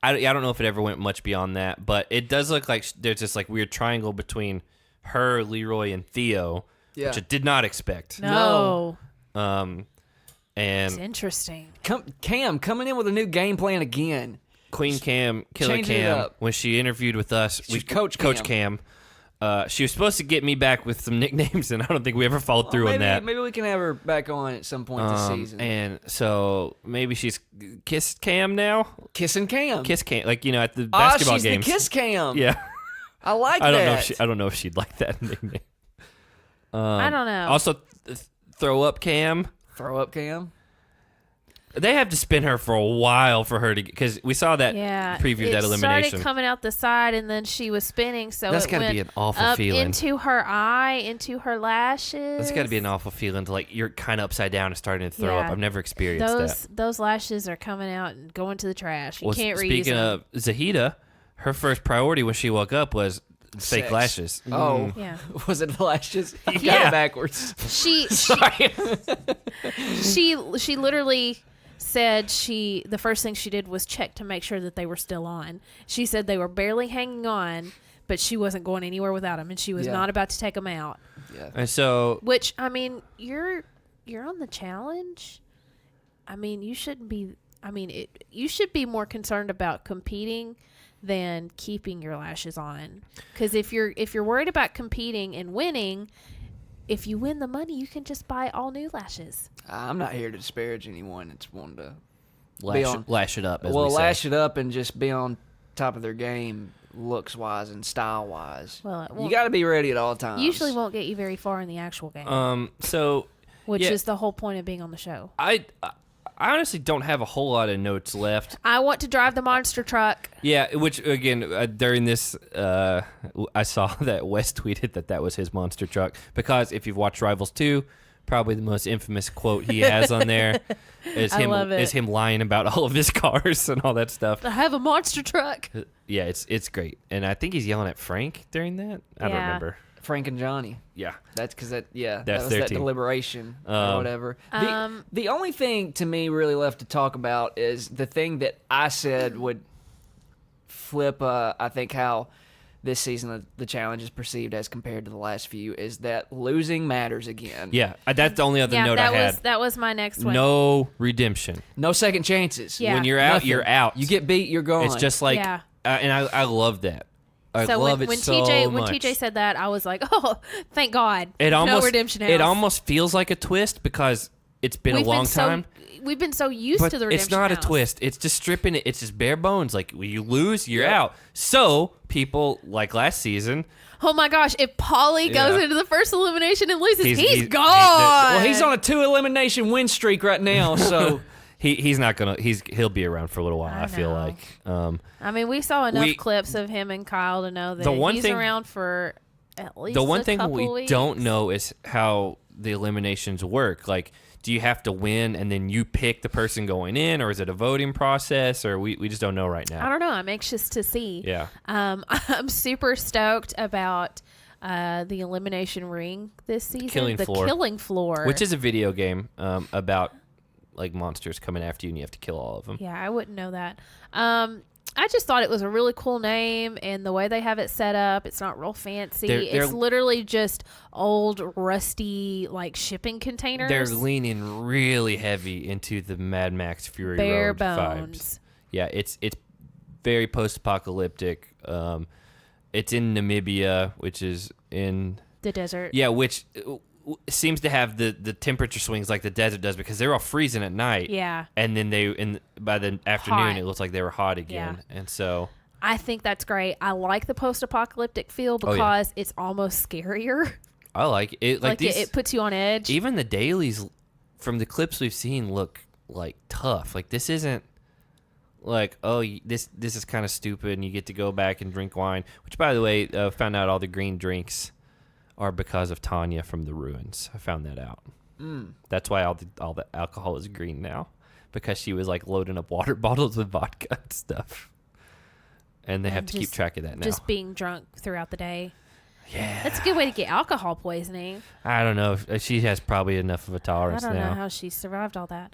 Speaker 1: I don't know if it ever went much beyond that, but it does look like there's this like weird triangle between her, Leroy, and Theo,
Speaker 3: Yeah.
Speaker 1: which I did not expect.
Speaker 2: No.
Speaker 1: And
Speaker 2: It's interesting.
Speaker 3: Cam coming in with a new game plan again.
Speaker 1: Queen Cam, Killer
Speaker 3: Changing it
Speaker 1: Cam,
Speaker 3: up.
Speaker 1: when she interviewed with us,
Speaker 3: She's Coach
Speaker 1: Cam. She was supposed to get me back with some nicknames, and I don't think we ever followed through on that.
Speaker 3: Maybe we can have her back on at some point this season.
Speaker 1: And so maybe she's Kiss Cam now.
Speaker 3: Kissing Cam.
Speaker 1: Kiss Cam, like at the basketball
Speaker 3: she's
Speaker 1: games.
Speaker 3: the Kiss Cam.
Speaker 1: Yeah,
Speaker 3: I like
Speaker 1: I don't
Speaker 3: that.
Speaker 1: know. I don't know if she'd like that nickname.
Speaker 2: I don't know.
Speaker 1: Also, throw up Cam.
Speaker 3: Throw up Cam.
Speaker 1: They have to spin her for a while for her to, because we saw that preview of that
Speaker 2: It
Speaker 1: elimination.
Speaker 2: started coming out the side, and then she was spinning, so
Speaker 1: That's
Speaker 2: it
Speaker 1: gotta
Speaker 2: went
Speaker 1: be an awful
Speaker 2: up
Speaker 1: feeling.
Speaker 2: into her eye, into her lashes.
Speaker 1: That's got to be an awful feeling to like you're kind of upside down and starting to throw up.
Speaker 2: Yeah.
Speaker 1: I've never experienced that.
Speaker 2: Those lashes are coming out and going to the trash. You can't reuse
Speaker 1: Speaking
Speaker 2: them.
Speaker 1: of Zahida, her first priority when she woke up was fake
Speaker 3: Sex.
Speaker 1: lashes.
Speaker 3: Oh,
Speaker 2: Yeah.
Speaker 3: was it the lashes? You got
Speaker 1: Yeah.
Speaker 3: it backwards.
Speaker 2: She literally said the first thing she did was check to make sure that they were still on. She said they were barely hanging on, but she wasn't going anywhere without them, and she was
Speaker 3: Yeah.
Speaker 2: not about to take them out.
Speaker 3: Yeah.
Speaker 1: And so
Speaker 2: Which, I mean, you're on the challenge. I mean, you shouldn't be. I mean, you should be more concerned about competing than keeping your lashes on. Because if you're worried about competing and winning, if you win the money, you can just buy all new lashes.
Speaker 3: I'm not here to disparage anyone that's wanting to be on.
Speaker 1: lash it up. As
Speaker 3: Well,
Speaker 1: we say.
Speaker 3: lash it up and just be on top of their game, looks wise and style wise.
Speaker 2: Well, it
Speaker 3: You
Speaker 2: won't-
Speaker 3: got to be ready at all times.
Speaker 2: usually won't get you very far in the actual game,
Speaker 1: So
Speaker 2: which
Speaker 1: yeah.
Speaker 2: is the whole point of being on the show.
Speaker 1: I honestly don't have a whole lot of notes left.
Speaker 2: I want to drive the monster truck.
Speaker 1: Yeah, which again during this, I saw that Wes tweeted that was his monster truck because if you've watched Rivals 2, probably the most infamous quote he has on there is
Speaker 2: I
Speaker 1: him
Speaker 2: love it.
Speaker 1: is him lying about all of his cars and all that stuff.
Speaker 2: I have a monster truck.
Speaker 1: Yeah, it's great, and I think he's yelling at Frank during that. I don't
Speaker 2: Yeah.
Speaker 1: remember.
Speaker 3: Frank and Johnny.
Speaker 1: Yeah,
Speaker 3: That's because that
Speaker 1: That's
Speaker 3: was
Speaker 1: their
Speaker 3: that
Speaker 1: team.
Speaker 3: deliberation or
Speaker 1: Um,
Speaker 3: whatever. The only thing to me really left to talk about is the thing that I said would flip. I think how this season of the challenge is perceived as compared to the last few is that losing matters again.
Speaker 1: yeah. That's the only other
Speaker 2: Yeah,
Speaker 1: note I had.
Speaker 2: that was my next one.
Speaker 1: No redemption.
Speaker 3: No second chances.
Speaker 2: Yeah.
Speaker 1: When you're out,
Speaker 3: Nothing.
Speaker 1: you're out.
Speaker 3: You get beat, you're gone.
Speaker 1: It's just like,
Speaker 2: Yeah.
Speaker 1: And I love that. I
Speaker 2: So
Speaker 1: love
Speaker 2: when
Speaker 1: it so
Speaker 2: TJ
Speaker 1: much.
Speaker 2: when TJ said that, I was like, oh, thank God.
Speaker 1: It almost
Speaker 2: no redemption house.
Speaker 1: It almost feels like a twist because it's been a long time.
Speaker 2: We've been so used
Speaker 1: But
Speaker 2: to the redemption
Speaker 1: it's not
Speaker 2: house.
Speaker 1: a twist. It's just stripping it. It's just bare bones. Like, you lose, you're out. So, people, like last season...
Speaker 2: Oh my gosh, if Paulie goes into the first elimination and loses, he's gone.
Speaker 3: Well, he's on a 2 elimination win streak right now, so...
Speaker 1: He's not going to... He'll be around for a little while, I feel
Speaker 2: know.
Speaker 1: like.
Speaker 2: I mean, we saw enough clips of him and Kyle to know that he's around for at least
Speaker 1: the one
Speaker 2: a
Speaker 1: thing
Speaker 2: couple
Speaker 1: we
Speaker 2: weeks.
Speaker 1: don't know is how the eliminations work. Like, do you have to win and then you pick the person going in, or is it a voting process, or we just don't know right now.
Speaker 2: I don't know. I'm anxious to see.
Speaker 1: Yeah.
Speaker 2: I'm super stoked about the elimination ring this season.
Speaker 1: Killing
Speaker 2: Floor.
Speaker 1: Which is a video game about like monsters coming after you and you have to kill all of them.
Speaker 2: Yeah, I wouldn't know that. I just thought it was a really cool name, and the way they have it set up, it's not real fancy. It's literally just old, rusty, like shipping containers.
Speaker 1: They're leaning really heavy into the Mad Max Fury
Speaker 2: Bare
Speaker 1: Road
Speaker 2: bones.
Speaker 1: vibes. Yeah, it's very post-apocalyptic. It's in Namibia, which is in
Speaker 2: the desert.
Speaker 1: Yeah, which seems to have the temperature swings like the desert does, because they're all freezing at night.
Speaker 2: Yeah.
Speaker 1: And then by the afternoon,
Speaker 2: Hot.
Speaker 1: it looks like they were hot again.
Speaker 2: Yeah.
Speaker 1: And so
Speaker 2: I think that's great. I like the post-apocalyptic feel because it's almost scarier.
Speaker 1: I like it. Like these,
Speaker 2: it puts you on edge.
Speaker 1: Even the dailies from the clips we've seen look like tough. Like, this isn't like, this is kind of stupid and you get to go back and drink wine, which, by the way, found out all the green drinks are because of Tanya from the Ruins. I found that out. That's why all the alcohol is green now, because she was like loading up water bottles with vodka and stuff. And they have to keep track of that now.
Speaker 2: Just being drunk throughout the day.
Speaker 1: Yeah.
Speaker 2: That's a good way to get alcohol poisoning.
Speaker 1: I don't know. She has probably enough of a tolerance now.
Speaker 2: I don't know how she survived all that.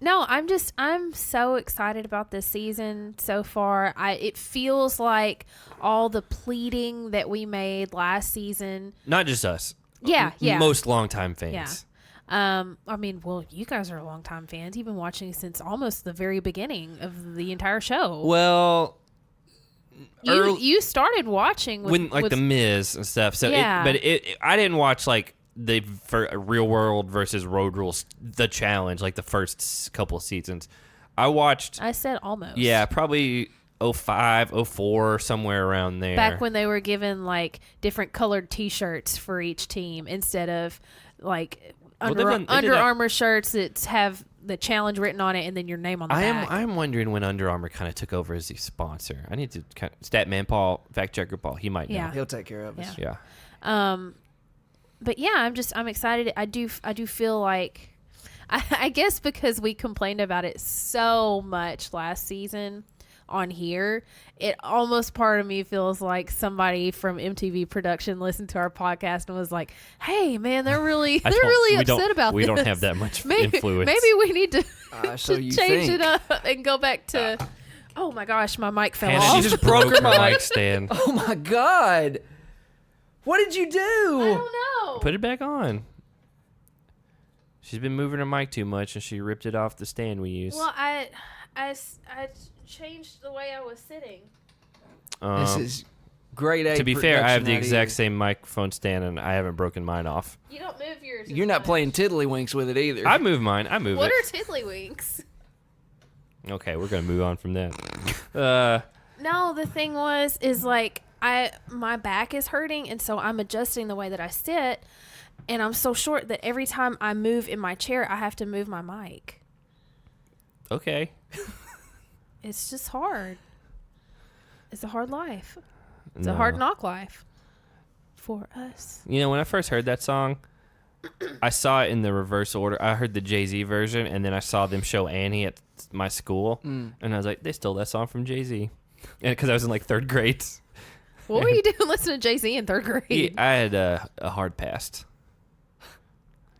Speaker 2: No, I'm so excited about this season so far. It feels like all the pleading that we made last season.
Speaker 1: Not just us.
Speaker 2: Yeah.
Speaker 1: Most longtime fans.
Speaker 2: Yeah. I mean, well, you guys are longtime fans. You've been watching since almost the very beginning of the entire show.
Speaker 1: Well,
Speaker 2: you started watching
Speaker 1: with the Miz and stuff. So
Speaker 2: yeah.
Speaker 1: I didn't watch like for Real World versus Road Rules, the challenge, like the first couple of seasons. I
Speaker 2: said almost.
Speaker 1: Yeah, probably 05, 04, somewhere around there.
Speaker 2: Back when they were given like different colored T-shirts for each team instead of like Under Armour shirts that have the challenge written on it and then your name on the back.
Speaker 1: I'm wondering when Under Armour kind of took over as the sponsor. I need to Statman Paul, fact checker Paul, he might know.
Speaker 2: Yeah.
Speaker 3: He'll take care of us.
Speaker 1: Yeah.
Speaker 2: But yeah, I'm excited. I do feel like, I guess because we complained about it so much last season on here, it almost part of me feels like somebody from MTV production listened to our podcast and was like, "Hey, man, they're really upset about this.
Speaker 1: We don't have that much influence.
Speaker 2: Maybe we need to,
Speaker 3: so
Speaker 2: to
Speaker 3: you
Speaker 2: change
Speaker 3: think.
Speaker 2: it up and go back to." Oh my gosh, my mic fell
Speaker 1: Hannah
Speaker 2: off.
Speaker 1: just broke her mic stand.
Speaker 3: Oh my God. What did you do?
Speaker 2: I don't know.
Speaker 1: Put it back on. She's been moving her mic too much, and she ripped it off the stand we use.
Speaker 2: Well, I changed the way I was sitting.
Speaker 3: This is grade A.
Speaker 1: To be fair, I have the
Speaker 3: production
Speaker 1: exact
Speaker 3: idea.
Speaker 1: same microphone stand, and I haven't broken mine off.
Speaker 2: You don't move yours.
Speaker 3: You're not playing tiddlywinks with it either.
Speaker 1: I move mine. I move
Speaker 2: What
Speaker 1: it.
Speaker 2: are tiddlywinks?
Speaker 1: Okay, we're gonna move on from that.
Speaker 2: No, the thing is like my back is hurting, and so I'm adjusting the way that I sit, and I'm so short that every time I move in my chair, I have to move my mic.
Speaker 1: Okay.
Speaker 2: It's just hard. It's a hard life. It's a hard knock life for us.
Speaker 1: You know, when I first heard that song, I saw it in the reverse order. I heard the Jay-Z version, and then I saw them show Annie at my school, and I was like, they stole that song from Jay-Z. And because I was in like third grade.
Speaker 2: What were you doing listening to Jay-Z in third grade?
Speaker 1: Yeah, I had a hard past.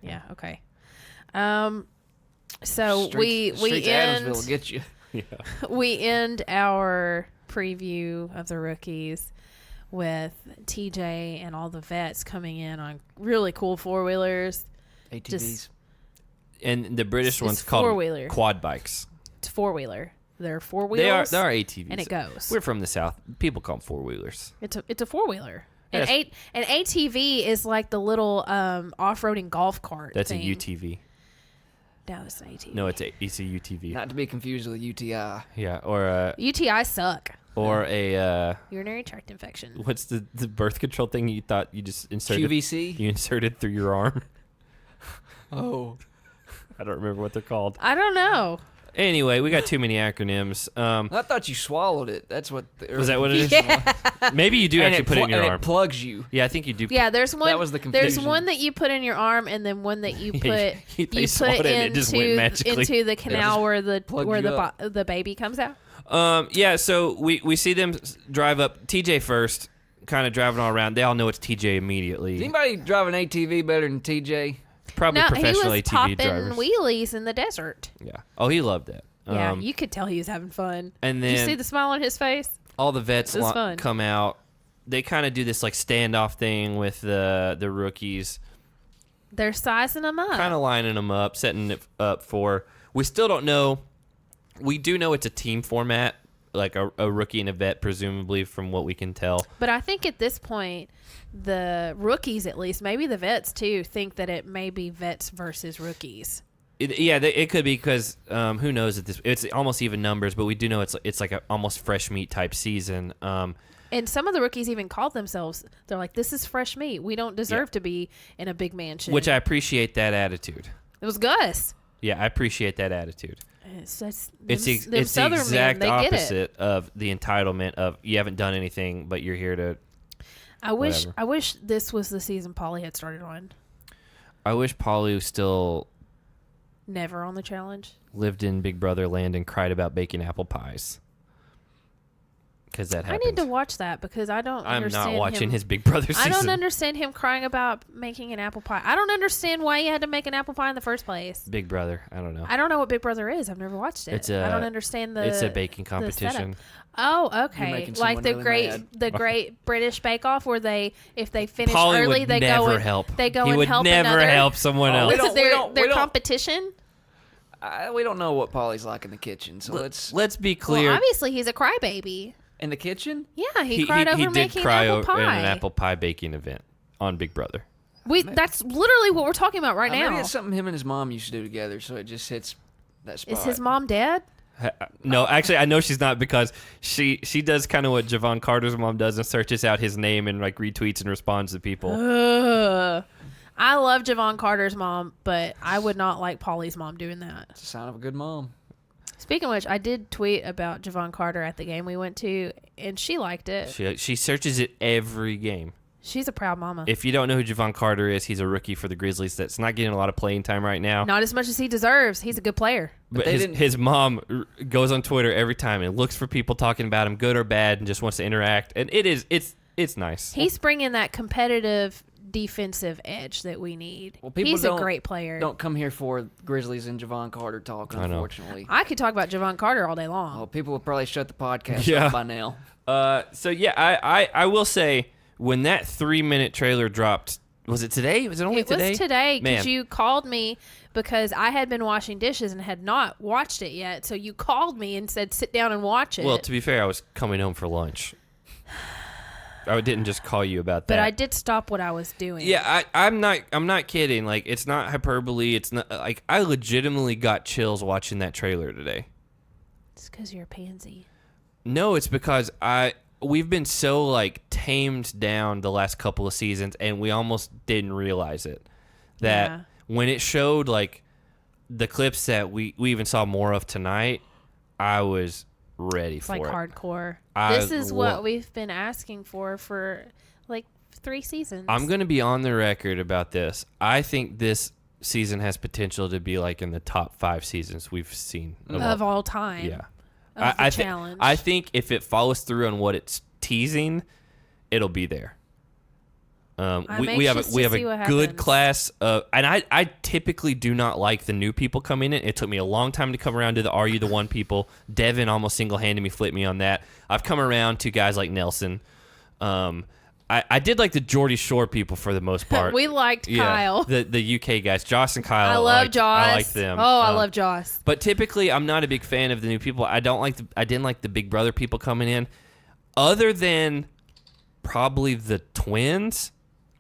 Speaker 2: Yeah, okay. So
Speaker 3: Streets
Speaker 2: we
Speaker 3: of
Speaker 2: end
Speaker 3: Adamsville will get you.
Speaker 1: Yeah.
Speaker 2: we end our preview of the rookies with TJ and all the vets coming in on really cool four-wheelers.
Speaker 3: ATVs.
Speaker 1: And the British
Speaker 2: It's
Speaker 1: one's called
Speaker 2: four-wheeler.
Speaker 1: quad bikes.
Speaker 2: It's four-wheeler. They're four wheels.
Speaker 1: They are ATVs.
Speaker 2: and it goes.
Speaker 1: We're from the South. People call them four-wheelers.
Speaker 2: It's a four-wheeler. An ATV is like the little off-roading golf cart.
Speaker 1: That's
Speaker 2: thing.
Speaker 1: a UTV.
Speaker 2: No, it's an ATV.
Speaker 1: No, it's a UTV.
Speaker 3: Not to be confused with a UTI.
Speaker 1: Yeah, or a
Speaker 2: UTI suck. Urinary tract infection.
Speaker 1: What's the birth control thing you thought you just inserted?
Speaker 3: QVC?
Speaker 1: You inserted through your arm.
Speaker 3: Oh.
Speaker 1: I don't remember what they're called.
Speaker 2: I don't know.
Speaker 1: Anyway, we got too many acronyms.
Speaker 3: I thought you swallowed it. That's what.
Speaker 1: Was that what it is?
Speaker 2: Yeah.
Speaker 1: Maybe you do
Speaker 3: And
Speaker 1: actually put it in your
Speaker 3: and
Speaker 1: arm.
Speaker 3: It plugs you.
Speaker 1: Yeah, I think you do.
Speaker 2: Yeah, there's one.
Speaker 3: That was the
Speaker 2: There's
Speaker 3: confusion.
Speaker 2: one that you put in your arm, and then one that you put
Speaker 1: They swallowed it and it just went magically.
Speaker 2: into the canal where
Speaker 3: plugged you
Speaker 2: the baby comes out.
Speaker 1: Yeah, so we see them drive up. TJ first, kind of driving all around. They all know it's TJ immediately.
Speaker 3: Does anybody drive an ATV better than TJ?
Speaker 1: Probably
Speaker 2: No, he
Speaker 1: professional
Speaker 2: was
Speaker 1: ATV
Speaker 2: topping
Speaker 1: drivers.
Speaker 2: wheelies in the desert.
Speaker 1: Yeah. Oh, he loved that.
Speaker 2: Yeah, you could tell he was having fun.
Speaker 1: And
Speaker 2: Did you
Speaker 1: then
Speaker 2: see the smile on his face?
Speaker 1: all the vets
Speaker 2: It was fun.
Speaker 1: come out. They kind of do this like standoff thing with the rookies,
Speaker 2: They're sizing them up.
Speaker 1: kind of lining them up, setting it up for. We still don't know. We do know it's a team format, like a rookie and a vet, presumably, from what we can tell.
Speaker 2: But I think at this point, the rookies, at least, maybe the vets too, think that it may be vets versus rookies.
Speaker 1: It could be because who knows at this. It's almost even numbers, but we do know it's like a almost fresh meat type season.
Speaker 2: And some of the rookies even called themselves. They're like, "This is fresh meat. We don't deserve to be in a big mansion."
Speaker 1: Which I appreciate that attitude.
Speaker 2: It was Gus.
Speaker 1: Yeah, I appreciate that attitude.
Speaker 2: It's just
Speaker 1: It's the exact opposite of the entitlement of you haven't done anything, but you're here to.
Speaker 2: I wish
Speaker 1: whatever.
Speaker 2: this was the season Paulie had started on.
Speaker 1: I wish Paulie still
Speaker 2: Never on the challenge.
Speaker 1: lived in Big Brother land and cried about baking apple pies. Because that happens.
Speaker 2: I need to watch that because I don't
Speaker 1: I'm
Speaker 2: understand
Speaker 1: not watching
Speaker 2: him.
Speaker 1: his Big Brother season.
Speaker 2: I don't understand him crying about making an apple pie. I don't understand why he had to make an apple pie in the first place.
Speaker 1: Big Brother, I don't know.
Speaker 2: I don't know what Big Brother is. I've never watched it. I don't understand the.
Speaker 1: It's a baking
Speaker 2: the setup.
Speaker 1: competition.
Speaker 2: Oh,
Speaker 3: You're
Speaker 2: okay.
Speaker 3: making
Speaker 2: Like
Speaker 3: someone really mad.
Speaker 2: the Great British Bake Off, where if they finish
Speaker 1: Paulie
Speaker 2: early,
Speaker 1: would
Speaker 2: they
Speaker 1: never
Speaker 2: go and
Speaker 1: help.
Speaker 2: they go
Speaker 1: He
Speaker 2: and
Speaker 1: would
Speaker 2: help
Speaker 1: never
Speaker 2: another.
Speaker 1: help someone else.
Speaker 3: we
Speaker 2: This
Speaker 3: don't-
Speaker 2: is
Speaker 3: we
Speaker 2: their
Speaker 3: don't- we don't-
Speaker 2: competition.
Speaker 3: We don't know what Polly's like in the kitchen, so
Speaker 1: Let's be clear.
Speaker 2: Well, obviously he's a crybaby.
Speaker 3: in the kitchen.
Speaker 2: Yeah, he cried over
Speaker 1: he did
Speaker 2: making
Speaker 1: cry
Speaker 2: an apple
Speaker 1: in
Speaker 2: pie.
Speaker 1: an apple pie baking event on Big Brother.
Speaker 2: That's literally what we're talking about right
Speaker 3: Maybe
Speaker 2: now.
Speaker 3: it's something him and his mom used to do together, so it just hits that spot.
Speaker 2: Is his mom dead?
Speaker 1: No, actually, I know she's not because she does kind of what Javon Carter's mom does and searches out his name and like retweets and responds to people.
Speaker 2: I love Javon Carter's mom, but I would not like Paulie's mom doing that.
Speaker 3: It's a sign of a good mom.
Speaker 2: Speaking of which, I did tweet about Javon Carter at the game we went to, and she liked it.
Speaker 1: She searches it every game.
Speaker 2: She's a proud mama.
Speaker 1: If you don't know who Javon Carter is, he's a rookie for the Grizzlies that's not getting a lot of playing time right now.
Speaker 2: Not as much as he deserves. He's a good player.
Speaker 1: But
Speaker 3: they didn't-
Speaker 1: his mom goes on Twitter every time and looks for people talking about him, good or bad, and just wants to interact. And it's nice.
Speaker 2: He's bringing that competitive defensive edge that we need.
Speaker 3: Well, people
Speaker 2: He's a
Speaker 3: don't-
Speaker 2: great player.
Speaker 3: Don't come here for Grizzlies and Javon Carter talk,
Speaker 1: I know.
Speaker 3: unfortunately.
Speaker 2: I could talk about Javon Carter all day long.
Speaker 3: Well, people will probably shut the podcast
Speaker 1: Yeah.
Speaker 3: off by now.
Speaker 1: So yeah, I will say when that 3-minute trailer dropped, was it today? Was it only today?
Speaker 2: It was today because
Speaker 1: Man.
Speaker 2: you called me because I had been washing dishes and had not watched it yet. So you called me and said, sit down and watch it.
Speaker 1: Well, to be fair, I was coming home for lunch. I didn't just call you about that.
Speaker 2: but I did stop what I was doing.
Speaker 1: Yeah, I'm not kidding. Like, it's not hyperbole. It's not like I legitimately got chills watching that trailer today.
Speaker 2: It's because you're a pansy.
Speaker 1: No, it's because we've been so like tamed down the last couple of seasons, and we almost didn't realize it. That
Speaker 2: Yeah.
Speaker 1: when it showed like the clips that we even saw more of tonight, I was ready
Speaker 2: It's
Speaker 1: for
Speaker 2: like
Speaker 1: it.
Speaker 2: hardcore.
Speaker 1: I
Speaker 2: This is
Speaker 1: lo-
Speaker 2: what we've been asking for like 3 seasons.
Speaker 1: I'm going to be on the record about this. I think this season has potential to be like in the top 5 seasons we've seen
Speaker 2: of all time.
Speaker 1: Yeah.
Speaker 2: Of the
Speaker 1: I
Speaker 2: challenge.
Speaker 1: I think if it follows through on what it's teasing, it'll be there.
Speaker 2: I'm
Speaker 1: We have
Speaker 2: anxious
Speaker 1: a
Speaker 2: to see what
Speaker 1: good
Speaker 2: happens.
Speaker 1: class of, and I typically do not like the new people coming in. It took me a long time to come around to the Are You the One people. Devin almost single-handed me, flipped me on that. I've come around to guys like Nelson. I did like the Geordie Shore people for the most part.
Speaker 2: We liked
Speaker 1: Yeah,
Speaker 2: Kyle.
Speaker 1: the UK guys, Joss and Kyle.
Speaker 2: I love Joss.
Speaker 1: I like them.
Speaker 2: Oh, I love Joss.
Speaker 1: But typically, I'm not a big fan of the new people. I didn't like the Big Brother people coming in, other than probably the Twins.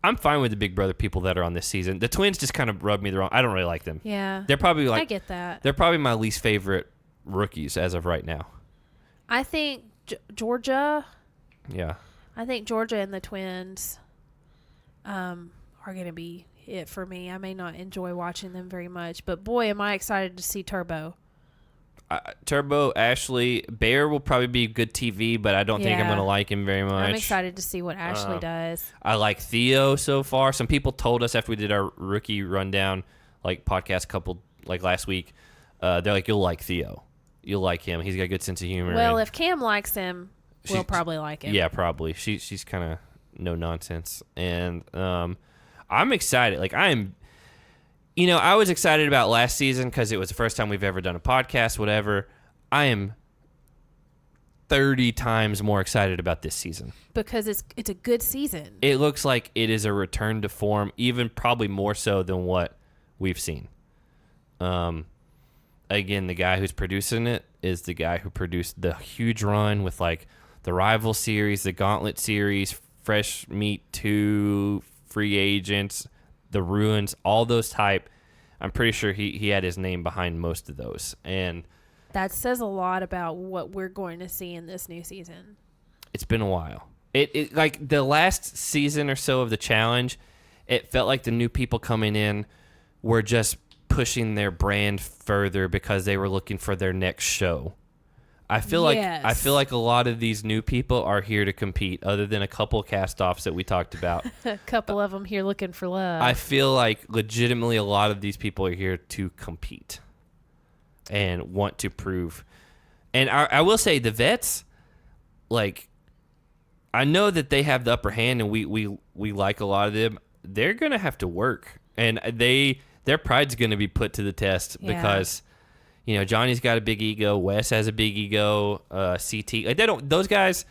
Speaker 1: I'm fine with the Big Brother people that are on this season. The Twins just kind of rub me the wrong. I don't really like them.
Speaker 2: Yeah.
Speaker 1: They're probably
Speaker 2: I get that.
Speaker 1: They're probably my least favorite rookies as of right now.
Speaker 2: I think Georgia.
Speaker 1: Yeah.
Speaker 2: I think Georgia and the Twins are going to be it for me. I may not enjoy watching them very much, but boy, am I excited to see Turbo.
Speaker 1: Turbo, Ashley, Bear will probably be good TV, but I don't think I'm going to like him very much.
Speaker 2: I'm excited to see what Ashley does.
Speaker 1: I like Theo so far. Some people told us after we did our rookie rundown, like podcast last week, they're like, you'll like Theo. You'll like him. He's got a good sense of humor.
Speaker 2: Well, if Cam likes him, we'll probably like him.
Speaker 1: Yeah, probably. She's kind of no nonsense. And I'm excited. Like, I was excited about last season because it was the first time we've ever done a podcast, whatever. I am 30 times more excited about this season.
Speaker 2: Because it's a good season.
Speaker 1: It looks like it is a return to form, even probably more so than what we've seen. Again, the guy who's producing it is the guy who produced the huge run with like the Rival series, the Gauntlet series, Fresh Meat 2, Free Agents, The Ruins, all those type. I'm pretty sure he had his name behind most of those. And
Speaker 2: that says a lot about what we're going to see in this new season.
Speaker 1: It's been a while. It like the last season or so of the challenge, it felt like the new people coming in were just pushing their brand further because they were looking for their next show. I feel like a lot of these new people are here to compete, other than a couple cast-offs that we talked about.
Speaker 2: A couple of them here looking for love.
Speaker 1: I feel like legitimately a lot of these people are here to compete and want to prove. And I will say the vets, like, I know that they have the upper hand, and we like a lot of them. They're gonna have to work, and their pride's gonna be put to the test because. You know, Johnny's got a big ego. Wes has a big ego. CT, like those guys.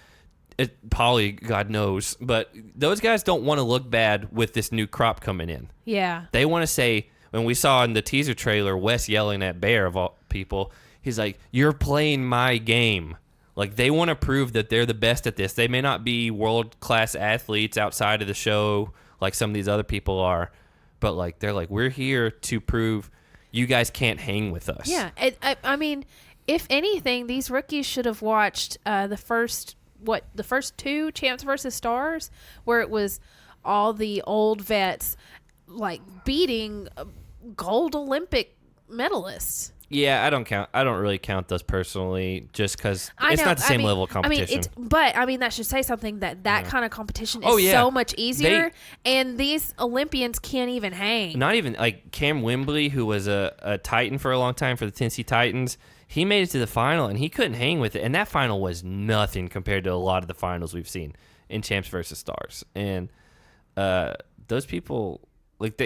Speaker 1: Polly, God knows, but those guys don't want to look bad with this new crop coming in.
Speaker 2: Yeah,
Speaker 1: they want to say, when we saw in the teaser trailer, Wes yelling at Bear of all people, he's like, "You're playing my game." Like, they want to prove that they're the best at this. They may not be world class athletes outside of the show like some of these other people are, but like they're like, we're here to prove. You guys can't hang with us.
Speaker 2: Yeah, I mean, if anything, these rookies should have watched the first two Champs versus Stars, where it was all the old vets like beating gold Olympic medalists.
Speaker 1: Yeah, I don't really count those personally, just because it's not the same level of competition.
Speaker 2: I mean, that should say something that kind of competition is so much easier, and these Olympians can't even hang.
Speaker 1: Not even, like, Cam Wembley, who was a Titan for a long time for the Tennessee Titans, he made it to the final, and he couldn't hang with it, and that final was nothing compared to a lot of the finals we've seen in Champs versus Stars. And those people, like,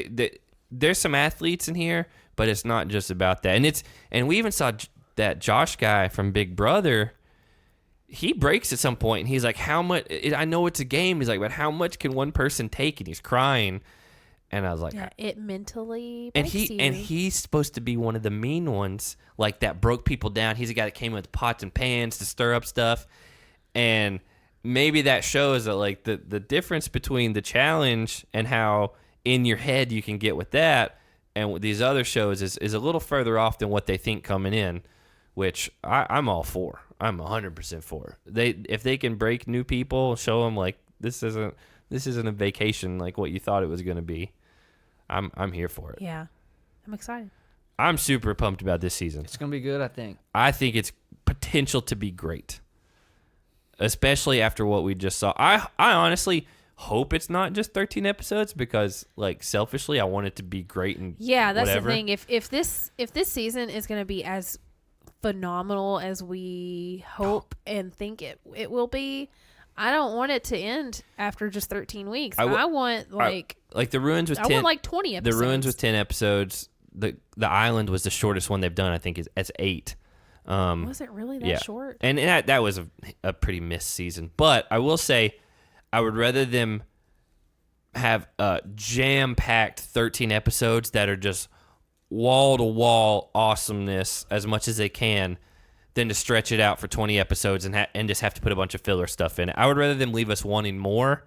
Speaker 1: there's some athletes in here, but it's not just about that. And we even saw that Josh guy from Big Brother. He breaks at some point, and he's like, "How much? I know it's a game." He's like, "But how much can one person take?" And he's crying. And I was like,
Speaker 2: "Yeah, it mentally."
Speaker 1: And he's supposed to be one of the mean ones, like that broke people down. He's a guy that came with pots and pans to stir up stuff, and maybe that shows that, like, the difference between the challenge and how in your head you can get with that. And with these other shows is a little further off than what they think coming in, which I'm all for. I'm 100% for. If they can break new people, show them like this isn't a vacation like what you thought it was going to be. I'm here for it.
Speaker 2: Yeah, I'm excited.
Speaker 1: I'm super pumped about this season.
Speaker 3: It's gonna be good, I think.
Speaker 1: I think it's potential to be great, especially after what we just saw. I honestly hope it's not just 13 episodes because, like, selfishly I want it to be great and
Speaker 2: that's
Speaker 1: whatever.
Speaker 2: the thing. If this season is going to be as phenomenal as we hope and think it will be, I don't want it to end after just 13 weeks. I want like
Speaker 1: the Ruins with 10.
Speaker 2: I want like 20 episodes.
Speaker 1: The Ruins with 10 episodes. The Island was the shortest one they've done. I think is 8.
Speaker 2: Was it really that short?
Speaker 1: And that was a pretty missed season. But I will say, I would rather them have jam-packed 13 episodes that are just wall-to-wall awesomeness as much as they can than to stretch it out for 20 episodes and just have to put a bunch of filler stuff in it. I would rather them leave us wanting more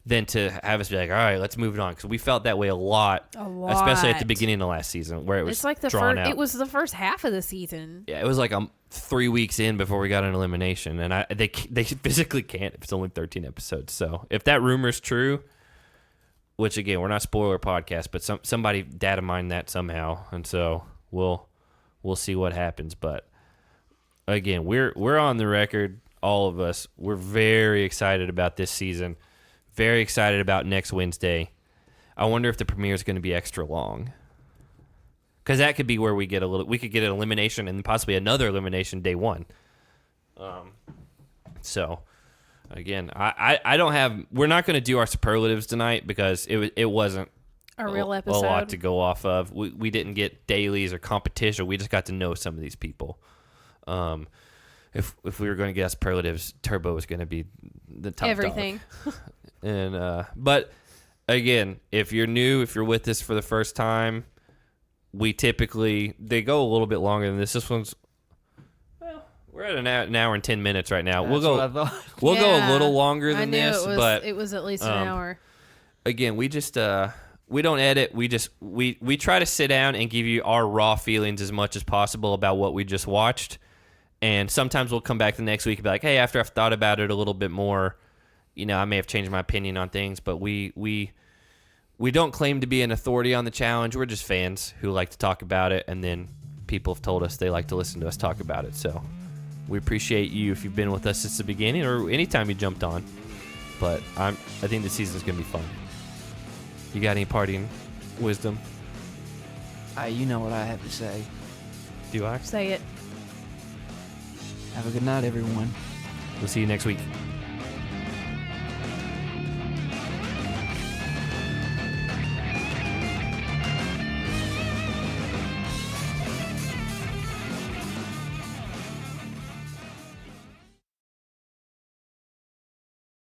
Speaker 1: than to have us be like, all right, let's move it on. Because we felt that way a lot, especially at the beginning of last season, where it was drawn out.
Speaker 2: It was the first half of the season.
Speaker 1: Yeah, it was like 3 weeks in before we got an elimination, and they physically can't if it's only 13 episodes. So if that rumor's true, which again we're not spoiler podcast, but somebody data mined that somehow, and so we'll see what happens. But again, we're on the record, all of us. We're very excited about this season. Very excited about next Wednesday. I wonder if the premiere is going to be extra long. Because that could be where we could get an elimination and possibly another elimination day one. So, again, I don't have. We're not going to do our superlatives tonight because it wasn't
Speaker 2: a real episode.
Speaker 1: A lot to go off of. We didn't get dailies or competition. We just got to know some of these people. If we were going to get superlatives, Turbo was going to be the top
Speaker 2: everything.
Speaker 1: Dog. And but again, if you're new, if you're with us for the first time, they go a little bit longer than this. This one's we're at an hour and 10 minutes right now.
Speaker 3: That's what I thought.
Speaker 1: We'll go a little longer than this, but
Speaker 2: it was at least an hour.
Speaker 1: Again, we just we don't edit. We try to sit down and give you our raw feelings as much as possible about what we just watched. And sometimes we'll come back the next week and be like, hey, after I've thought about it a little bit more, I may have changed my opinion on things, but we don't claim to be an authority on the challenge. We're just fans who like to talk about it, and then people have told us they like to listen to us talk about it. So we appreciate you if you've been with us since the beginning or anytime you jumped on. But I think the season's going to be fun. You got any parting wisdom?
Speaker 3: You know what I have to say.
Speaker 1: Do I?
Speaker 2: Say it.
Speaker 3: Have a good night, everyone.
Speaker 1: We'll see you next week.